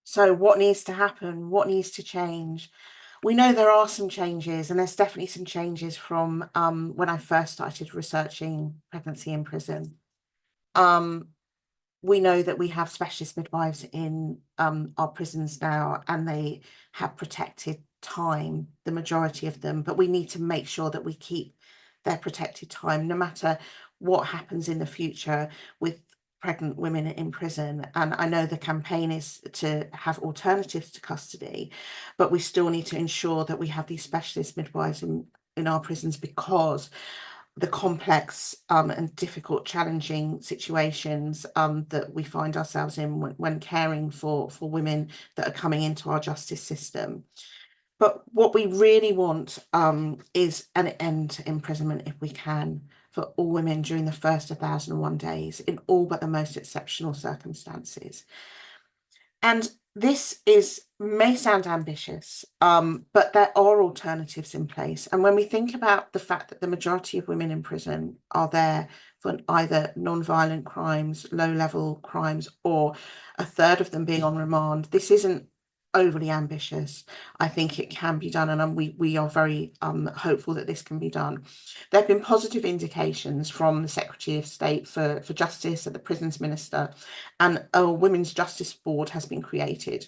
So what needs to happen? What needs to change? We know there are some changes, and there's definitely some changes from when I first started researching pregnancy in prison. We know that we have specialist midwives in our prisons now, and they have protected time, the majority of them, but we need to make sure that we keep their protected time, no matter what happens in the future with pregnant women in prison. And I know the campaign is to have alternatives to custody, but we still need to ensure that we have these specialist midwives in our prisons, because the complex and difficult, challenging situations that we find ourselves in when caring for women that are coming into our justice system. But what we really want is an end to imprisonment, if we can, for all women during the first 1,001 days, in all but the most exceptional circumstances. And this may sound ambitious, but there are alternatives in place. And when we think about the fact that the majority of women in prison are there for either non-violent crimes, low-level crimes, or a third of them being on remand, this isn't overly ambitious. I think it can be done, and we are very hopeful that this can be done. There have been positive indications from the Secretary of State for Justice and the Prisons Minister, and a Women's Justice Board has been created.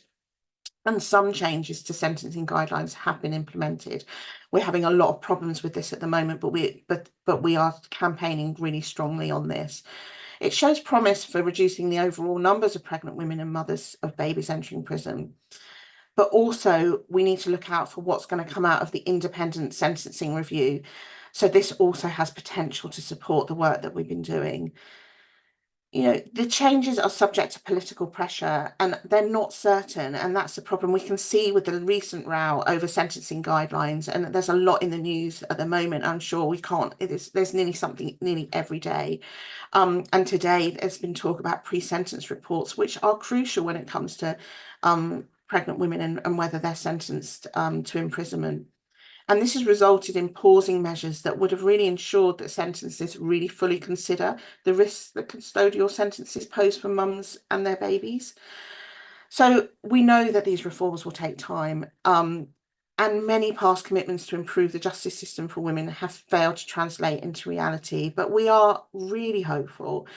And some changes to sentencing guidelines have been implemented. We're having a lot of problems with this at the moment, but we are campaigning really strongly on this. It shows promise for reducing the overall numbers of pregnant women and mothers of babies entering prison. But also we need to look out for what's going to come out of the independent sentencing review. So this also has potential to support the work that we've been doing. you know, the changes are subject to political pressure and they're not certain, and that's the problem. We can see with the recent row over sentencing guidelines, and there's a lot in the news at the moment. I'm sure we can't, there's nearly something nearly every day. And today there's been talk about pre-sentence reports, which are crucial when it comes to pregnant women and whether they're sentenced to imprisonment. And this has resulted in pausing measures that would have really ensured that sentences really fully consider the risks that custodial sentences pose for mums and their babies. So we know that these reforms will take time, and many past commitments to improve the justice system for women have failed to translate into reality. But we are really hopeful.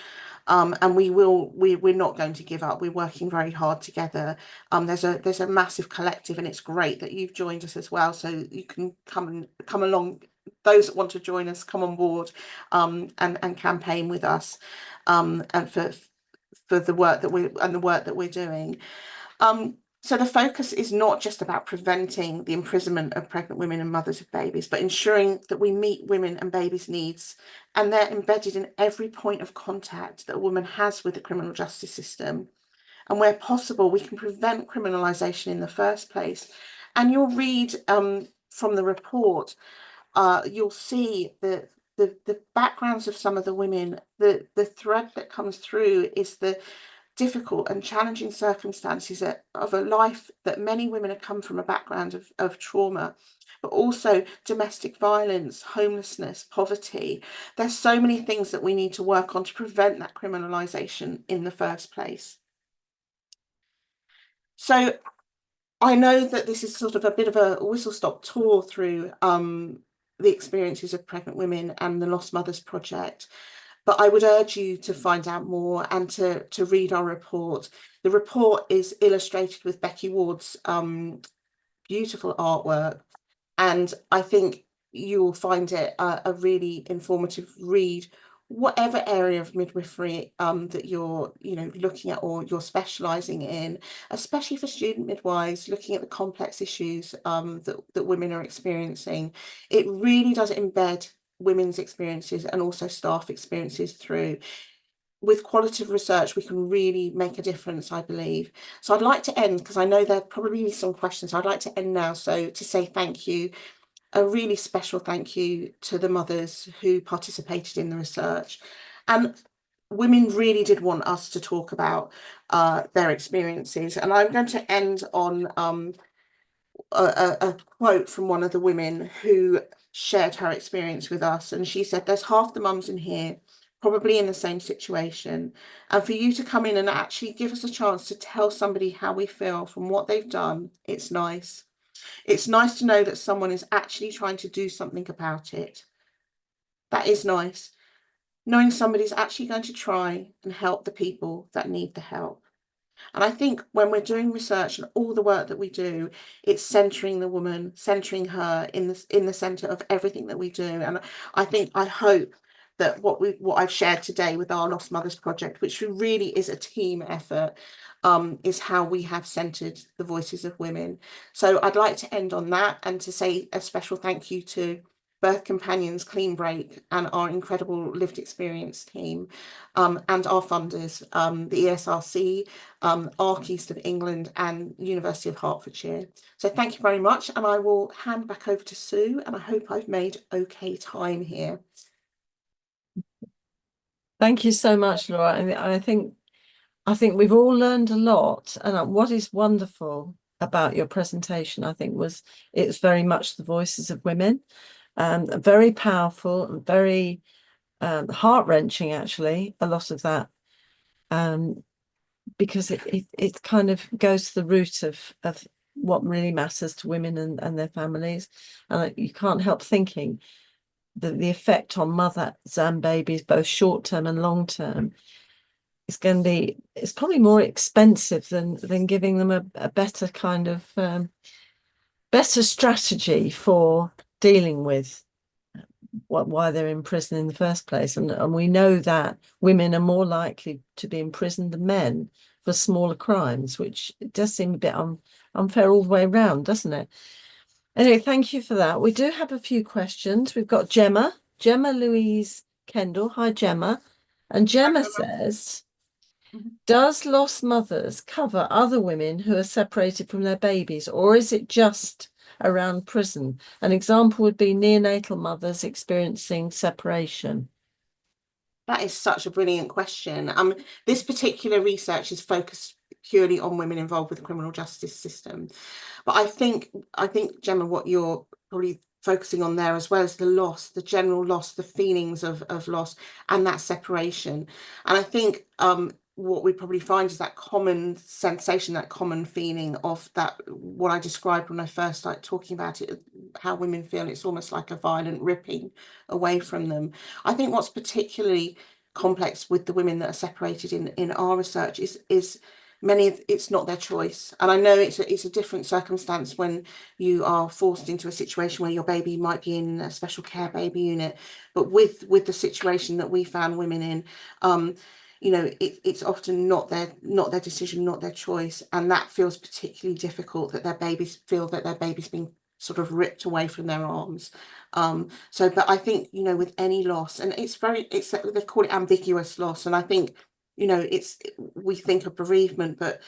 And we're not going to give up. We're working very hard together. There's a massive collective, and it's great that you've joined us as well. So you can come along. Those that want to join us, come on board and campaign with us, and for the work that we're doing. So the focus is not just about preventing the imprisonment of pregnant women and mothers of babies, but ensuring that we meet women and babies' needs, and they're embedded in every point of contact that a woman has with the criminal justice system. And where possible, we can prevent criminalisation in the first place. And you'll read from the report, you'll see the backgrounds of some of the women. The thread that comes through is the difficult and challenging circumstances of a life that many women have come from a background of trauma, but also domestic violence, homelessness, poverty. There's so many things that we need to work on to prevent that criminalisation in the first place. So I know that this is sort of a bit of a whistle-stop tour through the experiences of pregnant women and the Lost Mothers Project. But I would urge you to find out more and to read our report. The report is illustrated with Becky Ward's beautiful artwork, and I think you will find it a really informative read, whatever area of midwifery that you're looking at or you're specialising in, especially for student midwives looking at the complex issues that women are experiencing. It really does embed women's experiences and also staff experiences through. With qualitative research, we can really make a difference, I believe. So I'd like to end, because I know there probably be some questions. I'd like to end now, so to say thank you, a really special thank you to the mothers who participated in the research. And women really did want us to talk about their experiences. And I'm going to end on a quote from one of the women who shared her experience with us, and she said, "There's half the mums in here probably in the same situation, and for you to come in and actually give us a chance to tell somebody how we feel from what they've done, it's nice. It's nice to know that someone is actually trying to do something about it. That is nice, knowing somebody's actually going to try and help the people that need the help." And I think when we're doing research and all the work that we do, it's centering the woman, centering her in the center of everything that we do. And I hope that what I've shared today with our Lost Mothers Project, which really is a team effort, is how we have centered the voices of women. So I'd like to end on that and to say a special thank you to Birth Companions, Clean Break, and our incredible lived experience team, and our funders, the ESRC, ARC East of England, and University of Hertfordshire. So thank you very much, and I will hand back over to Sue, and I hope I've made okay time here. Thank you so much, Laura. And I think we've all learned a lot, and what is wonderful about your presentation, I think, was it's very much the voices of women. Very powerful and very heart-wrenching, actually, a lot of that, because it kind of goes to the root of what really matters to women and their families. And you can't help thinking that the effect on mothers and babies, both short-term and long-term, is going to be, it's probably more expensive than giving them a better kind of better strategy for dealing with why they're in prison in the first place. And we know that women are more likely to be imprisoned than men for smaller crimes, which does seem a bit unfair all the way around, doesn't it? Anyway, thank you for that. We do have a few questions. We've got Gemma Louise Kendall. Hi, Gemma. And Gemma says, does lost mothers cover other women who are separated from their babies, or is it just around prison? An example would be neonatal mothers experiencing separation. That is such a brilliant question. This particular research is focused purely on women involved with the criminal justice system. But I think, Gemma, what you're probably focusing on there as well as the loss, the general loss, the feelings of loss and that separation. And I think what we probably find is that common sensation, that common feeling of that, what I described when I first started talking about it, how women feel it's almost like a violent ripping away from them. I think what's particularly complex with the women that are separated in our research is many of it's not their choice. And I know it's a different circumstance when you are forced into a situation where your baby might be in a special care baby unit, but with the situation that we found women in, you know, it's often not their decision, not their choice, and that feels particularly difficult, that their babies feel that their baby's being sort of ripped away from their arms. But I think, you know, with any loss, and they call it ambiguous loss, and I think, you know, we think of bereavement, but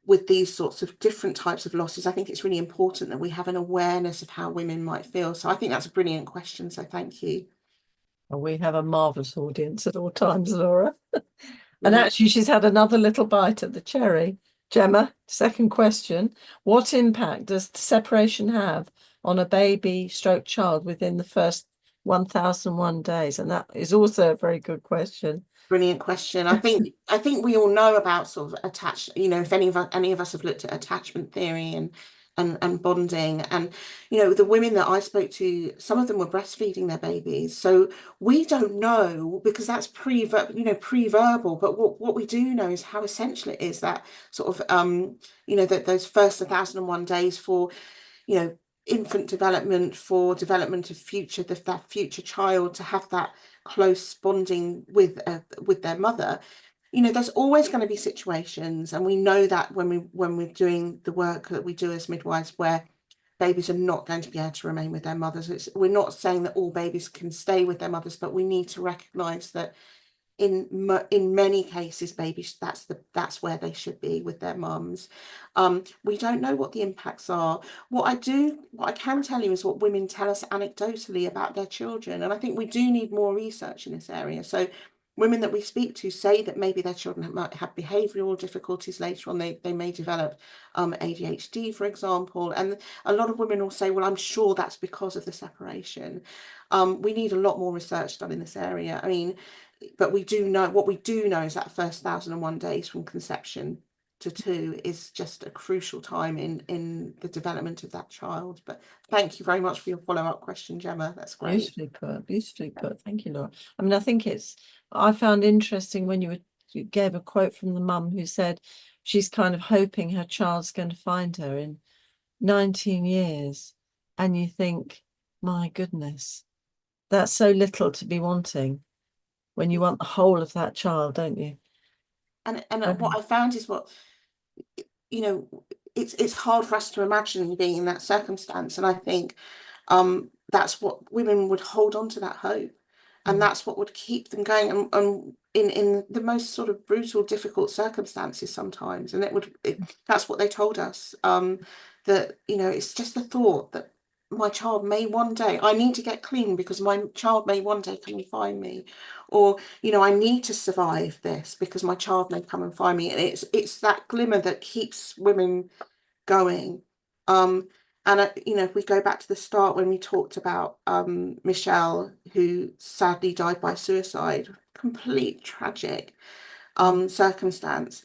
with these sorts of different types of losses, I think it's really important that we have an awareness of how women might feel. So I think that's a brilliant question. So thank you. Well, we have a marvellous audience at all times, Laura. And actually, she's had another little bite at the cherry. Gemma, second question. What impact does separation have on a baby stroke child within the first 1001 days? And that is also a very good question. Brilliant question. I think we all know about sort of attached, you know, if any of us have looked at attachment theory and bonding, and you know, the women that I spoke to, some of them were breastfeeding their babies, so we don't know, because that's pre-verbal, but what we do know is how essential it is, that sort of you know, that those first 1001 days for, you know, infant development, for development of that future child, to have that close bonding with their mother. You know, there's always going to be situations, and we know that when we're doing the work that we do as midwives, where babies are not going to be able to remain with their mothers. We're not saying that all babies can stay with their mothers, but we need to recognize that in many cases, babies, that's where they should be, with their mums. We don't know what the impacts are. What I can tell you is what women tell us anecdotally about their children, and I think we do need more research in this area. So women that we speak to say that maybe their children might have behavioural difficulties later on. They may develop ADHD, for example, and a lot of women will say, well, I'm sure that's because of the separation. We need a lot more research done in this area. I mean, but what we do know is that first 1001 days from conception to 2 is just a crucial time in the development of that child. But thank you very much for your follow-up question, Gemma. That's great. Beautifully put. Thank you, Laura. I mean, I think I found interesting when you gave a quote from the mum who said she's kind of hoping her child's going to find her in 19 years. And you think, my goodness, that's so little to be wanting, when you want the whole of that child, don't you? And what I found is, what, you know, it's hard for us to imagine being in that circumstance, and I think that's what women would hold on to, that hope, and that's what would keep them going, and in the most sort of brutal, difficult circumstances sometimes. And that's what they told us, that, you know, it's just the thought that my child may one day, I need to get clean because my child may one day come and find me, or, you know, I need to survive this because my child may come and find me. And it's that glimmer that keeps women going. And you know, if we go back to the start when we talked about Michelle, who sadly died by suicide, complete tragic circumstance,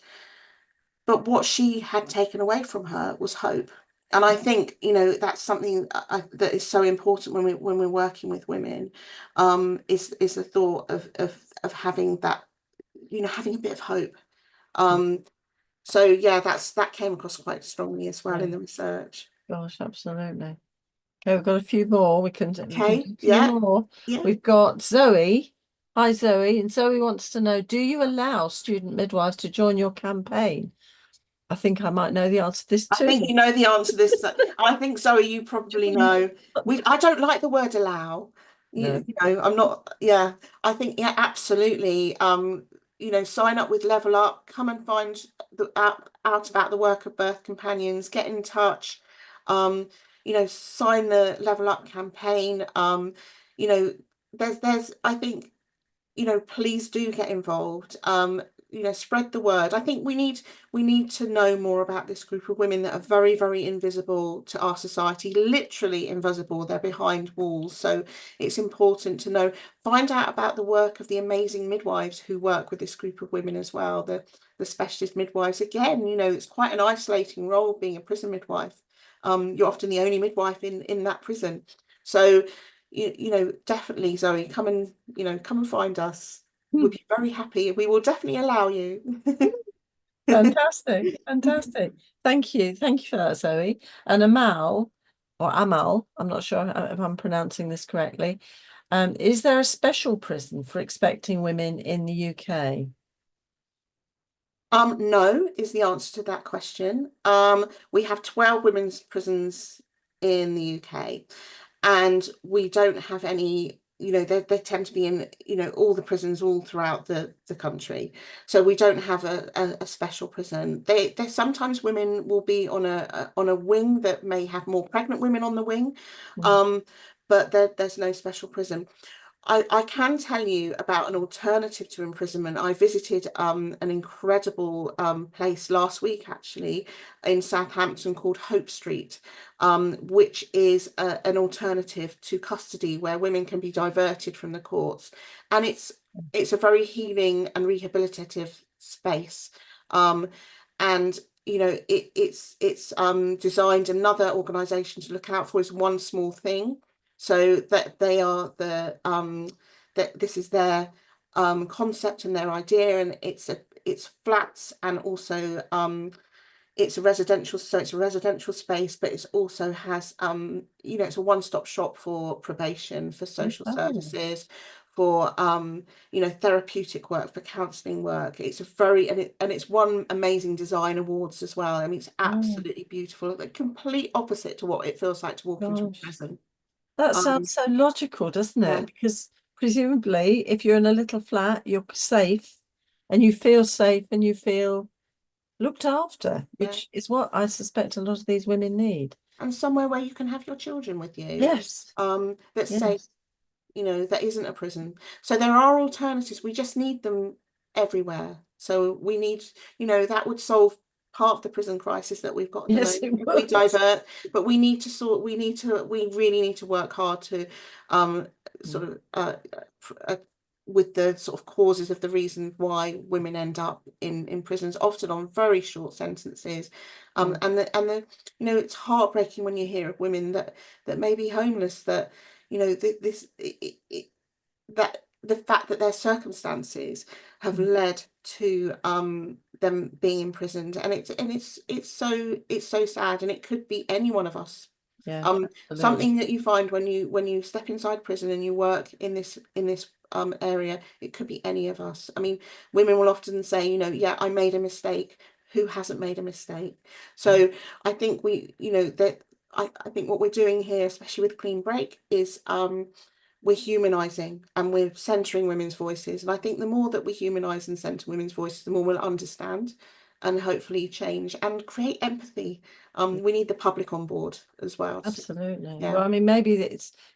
but what she had taken away from her was hope. And I think, you know, that's something that is so important when we're working with women, is the thought of having that, you know, having a bit of hope. So yeah, that came across quite strongly as well in the research. Gosh, absolutely. Okay, we've got a few more. We can do a few more. Yeah. We've got Zoe. Hi, Zoe. And Zoe wants to know, do you allow student midwives to join your campaign? I think I might know the answer to this too. I think you know the answer to this. I think, Zoe, you probably know. I don't like the word allow. No. I'm not, yeah, I think, yeah, absolutely. Sign up with Level Up, come and find out about the work of birth companions, get in touch, sign the Level Up campaign. There's, I think, please do get involved. Spread the word. I think we need to know more about this group of women that are very, very invisible to our society, literally invisible. They're behind walls. So it's important to know, find out about the work of the amazing midwives who work with this group of women as well, the specialist midwives. Again, it's quite an isolating role being a prison midwife. You're often the only midwife in that prison. So definitely, Zoe, come and find us. We'll be very happy. We will definitely allow you. Fantastic, fantastic. Thank you for that, Zoe. And Amal, I'm not sure if I'm pronouncing this correctly. Is there a special prison for expecting women in the UK? No is the answer to that question. We have 12 women's prisons in the UK, and we don't have any, they tend to be in, all the prisons all throughout the country. So we don't have a special prison. There's sometimes women will be on a wing that may have more pregnant women on the wing, but there's no special prison. I can tell you about an alternative to imprisonment. I visited an incredible place last week, actually, in Southampton called Hope Street, which is an alternative to custody where women can be diverted from the courts. And it's a very healing and rehabilitative space. And it's designed, another organisation to look out for is One Small Thing. So that they are that this is their concept and their idea, and it's flats, and also it's a residential, so it's a residential space, but it also has it's a one-stop shop for probation, for social services, for therapeutic work, for counselling work. It's a very, and it's won amazing design awards as well. I mean, it's absolutely beautiful. The complete opposite to what it feels like to walk into a prison. That sounds so logical, doesn't it? Because presumably, if you're in a little flat, you're safe, and you feel looked after, which is what I suspect a lot of these women need. And somewhere where you can have your children with you. Yes. That's safe, that isn't a prison. So there are alternatives. We just need them everywhere. So we need, that would solve part of the prison crisis that we've got at the moment. We divert, but we really need to work hard to with the sort of causes of the reason why women end up in prisons, often on very short sentences. And it's heartbreaking when you hear of women that may be homeless, that that the fact that their circumstances have led to them being imprisoned, and it's so sad, and it could be any one of us. Something that you find when you step inside prison and you work in this area, it could be any of us. I mean, women will often say, yeah, I made a mistake. Who hasn't made a mistake? So I think I think what we're doing here, especially with Clean Break, is we're humanising and we're centering women's voices. And I think the more that we humanise and centre women's voices, the more we'll understand and hopefully change and create empathy. We need the public on board as well. Absolutely. Yeah. Well, I mean, maybe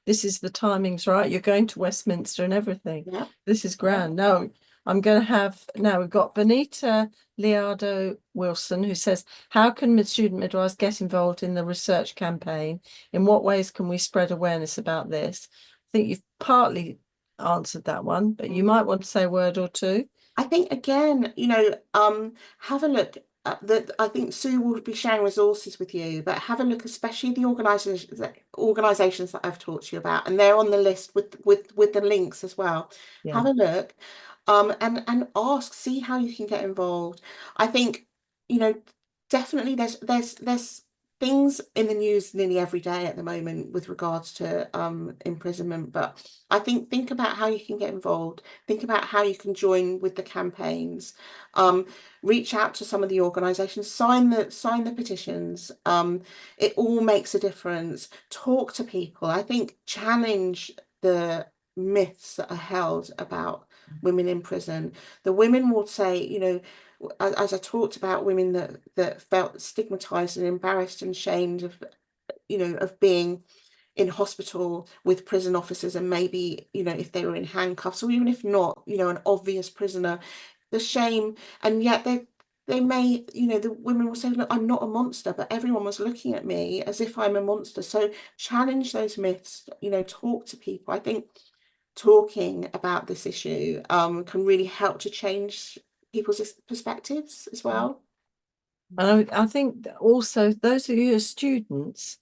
this is the timings, right? You're going to Westminster and everything. Yeah. This is grand. No, I'm going to have, now we've got Benita Liardo Wilson, who says, how can student midwives get involved in the research campaign? In what ways can we spread awareness about this? I think you've partly answered that one, but you might want to say a word or two. I think, again, have a look at I think Sue will be sharing resources with you, but have a look, especially the organisations that I've talked to you about, and they're on the list with the links as well. Yeah. Have a look, and ask, see how you can get involved. I think, definitely there's things in the news nearly every day at the moment with regards to imprisonment, but I think about how you can get involved, think about how you can join with the campaigns, reach out to some of the organisations, sign the petitions. It all makes a difference. Talk to people. I think challenge the myths that are held about women in prison. The women will say, you know, as I talked about women that felt stigmatized and embarrassed and shamed of, you know, of being in hospital with prison officers, and maybe, you know, if they were in handcuffs, or even if not, you know, an obvious prisoner, the shame. And yet they may, you know, the women will say, look, I'm not a monster, but everyone was looking at me as if I'm a monster. So challenge those myths, you know, talk to people. I think talking about this issue can really help to change people's perspectives as well. And I think also those of you who are students,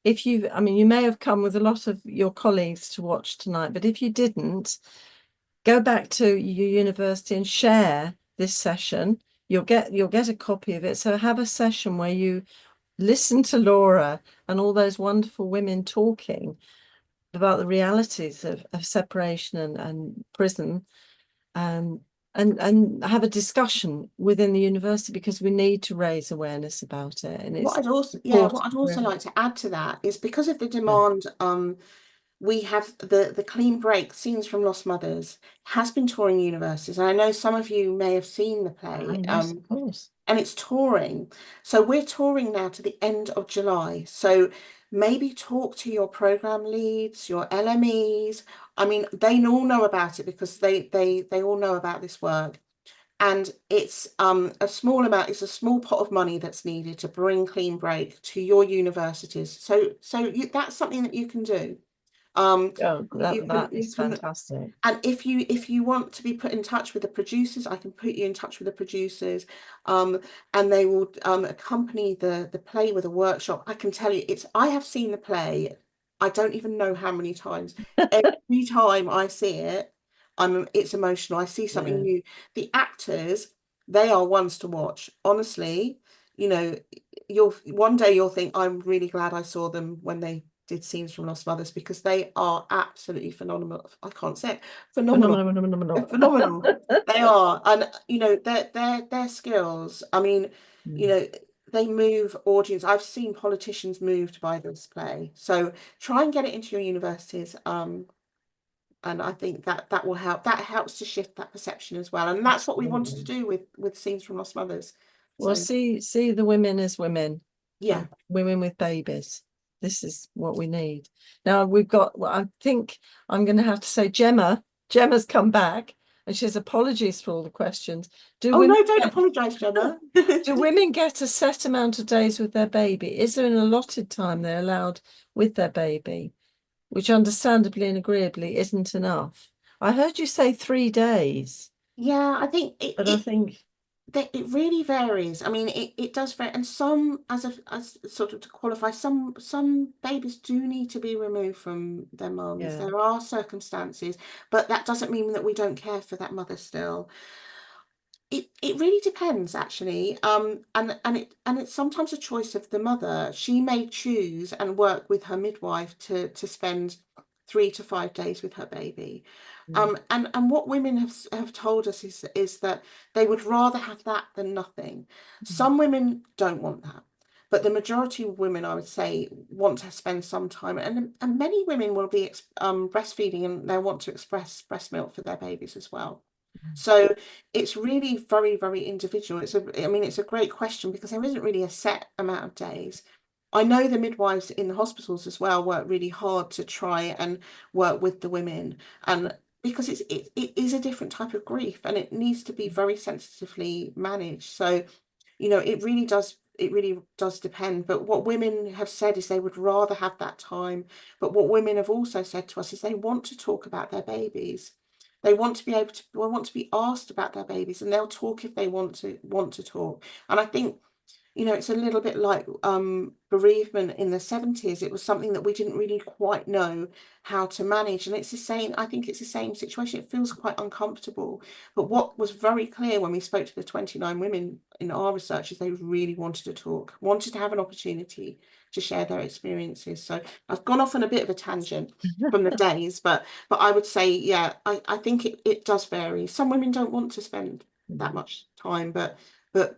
if you, I mean, you may have come with a lot of your colleagues to watch tonight, but if you didn't, go back to your university and share this session. You'll get a copy of it. So have a session where you listen to Laura and all those wonderful women talking about the realities of separation and prison, and have a discussion within the university, because we need to raise awareness about it. And what I'd also like to add to that is, because of the demand, we have the Clean Break Scenes from Lost Mothers has been touring universities, and I know some of you may have seen the play. Yes, of course. And it's touring. So we're touring now to the end of July. So maybe talk to your program leads, your LMEs. I mean, they all know about it, because they all know about this work. And it's a small amount, it's a small pot of money that's needed to bring Clean Break to your universities. So that's something that you can do. That is fantastic. And if you want to be put in touch with the producers, I can put you in touch with the producers, and they will accompany the play with a workshop. I can tell you, I have seen the play, I don't even know how many times. Every time I see it, it's emotional. I see something new. The actors, they are ones to watch. Honestly, you know, one day you'll think, I'm really glad I saw them when they did Scenes from Lost Mothers, because they are absolutely phenomenal. I can't say it. Phenomenal. They are. And you know, their skills, I mean, you know, they move audience. I've seen politicians moved by this play. So try and get it into your universities. And I think that will help. That helps to shift that perception as well. And that's what we wanted to do with Scenes from Lost Mothers. Well, see the women as women. Yeah. Women with babies. This is what we need. Now we've got, well, I think I'm going to have to say Gemma's come back, and she says apologies for all the questions. No, don't apologise, Gemma. Do women get a set amount of days with their baby? Is there an allotted time they're allowed with their baby, which understandably and agreeably isn't enough? I heard you say 3 days. Yeah, I think I think it really varies. I mean, it does vary, and some, as sort of to qualify, some babies do need to be removed from their mums. Yeah. There are circumstances, but that doesn't mean that we don't care for that mother still. It really depends, actually, and it's sometimes a choice of the mother. She may choose and work with her midwife to spend 3 to 5 days with her baby. And what women have told us is that they would rather have that than nothing. Some women don't want that, but the majority of women, I would say, want to spend some time, and many women will be breastfeeding, and they want to express breast milk for their babies as well. So it's really very, very individual. I mean, it's a great question, because there isn't really a set amount of days. I know the midwives in the hospitals as well work really hard to try and work with the women, and because it is a different type of grief, and it needs to be very sensitively managed. So, you know, it really does depend. But what women have said is they would rather have that time. But what women have also said to us is they want to talk about their babies. They want to be asked about their babies, and they'll talk if they want to talk. And I think, you know, it's a little bit like bereavement in the 70s. It was something that we didn't really quite know how to manage. And it's the same, I think it's the same situation. It feels quite uncomfortable. But what was very clear when we spoke to the 29 women in our research is they really wanted to talk, wanted to have an opportunity to share their experiences. So I've gone off on a bit of a tangent from the days, but I would say, yeah, I think it does vary. Some women don't want to spend that much time, but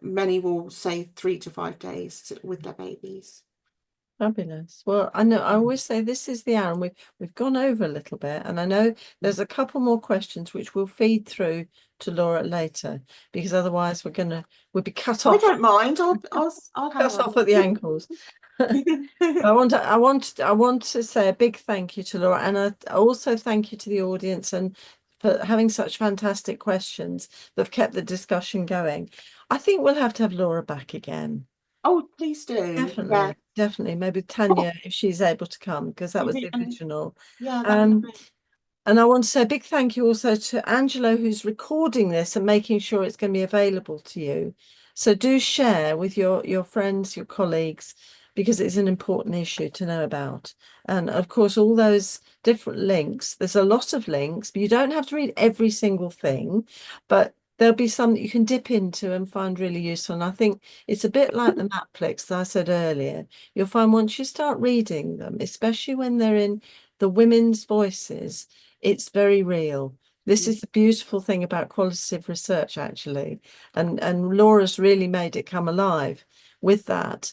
many will say 3 to 5 days with their babies. Fabulous. Well, I know I always say this is the hour, and we've gone over a little bit, and I know there's a couple more questions which we'll feed through to Laura later, because otherwise we'll be cut I off. don't mind. I'll hang Cut on. off at the ankles. I want to say a big thank you to Laura, and I also thank you to the audience and for having such fantastic questions that have kept the discussion going. I think we'll have to have Laura back again. Oh, please do. Definitely, Yeah. definitely. Maybe Tanya, if she's able to come, because that was the original. Yeah. That'd be great. And I want to say a big thank you also to Angelo, who's recording this and making sure it's going to be available to you. So do share with your friends, your colleagues, because it's an important issue to know about. And of course, all those different links, there's a lot of links, but you don't have to read every single thing, but there'll be some that you can dip into and find really useful. And I think it's a bit like the Matflix that I said earlier. You'll find once you start reading them, especially when they're in the women's voices, it's very real. This is the beautiful thing about qualitative research, actually. And Laura's really made it come alive with that.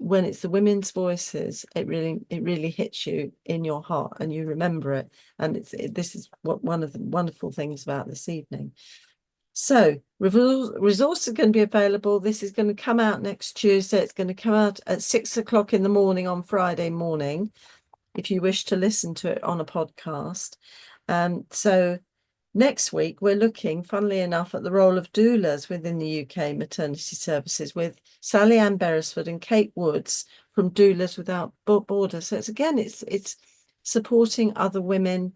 When it's the women's voices, it really hits you in your heart and you remember it. And this is what one of the wonderful things about this evening. So resources are going to be available. This is going to come out next Tuesday. It's going to come out at 6 o'clock in the morning on Friday morning, if you wish to listen to it on a podcast. So next week, we're looking, funnily enough, at the role of doulas within the UK maternity services with Sally Ann Beresford and Kate Woods from Doulas Without Borders. So it's supporting other women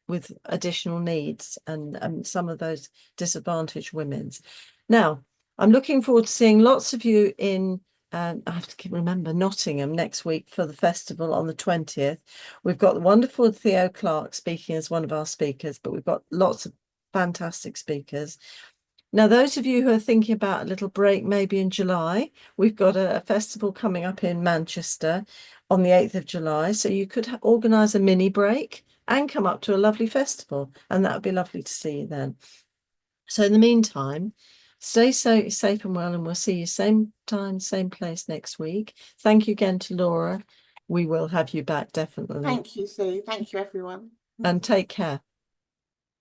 with additional needs and some of those disadvantaged women's. Now, I'm looking forward to seeing lots of you in I have to remember Nottingham next week for the festival on the 20th. We've got the wonderful Theo Clark speaking as one of our speakers, but we've got lots of fantastic speakers. Now, those of you who are thinking about a little break, maybe in July, we've got a festival coming up in Manchester on the 8th of July. So you could organise a mini break and come up to a lovely festival, and that would be lovely to see you then. So in the meantime, stay safe and well, and we'll see you same time, same place next week. Thank you again to Laura. We will have you back, definitely. Thank you, Sue. Thank you, everyone. And take care.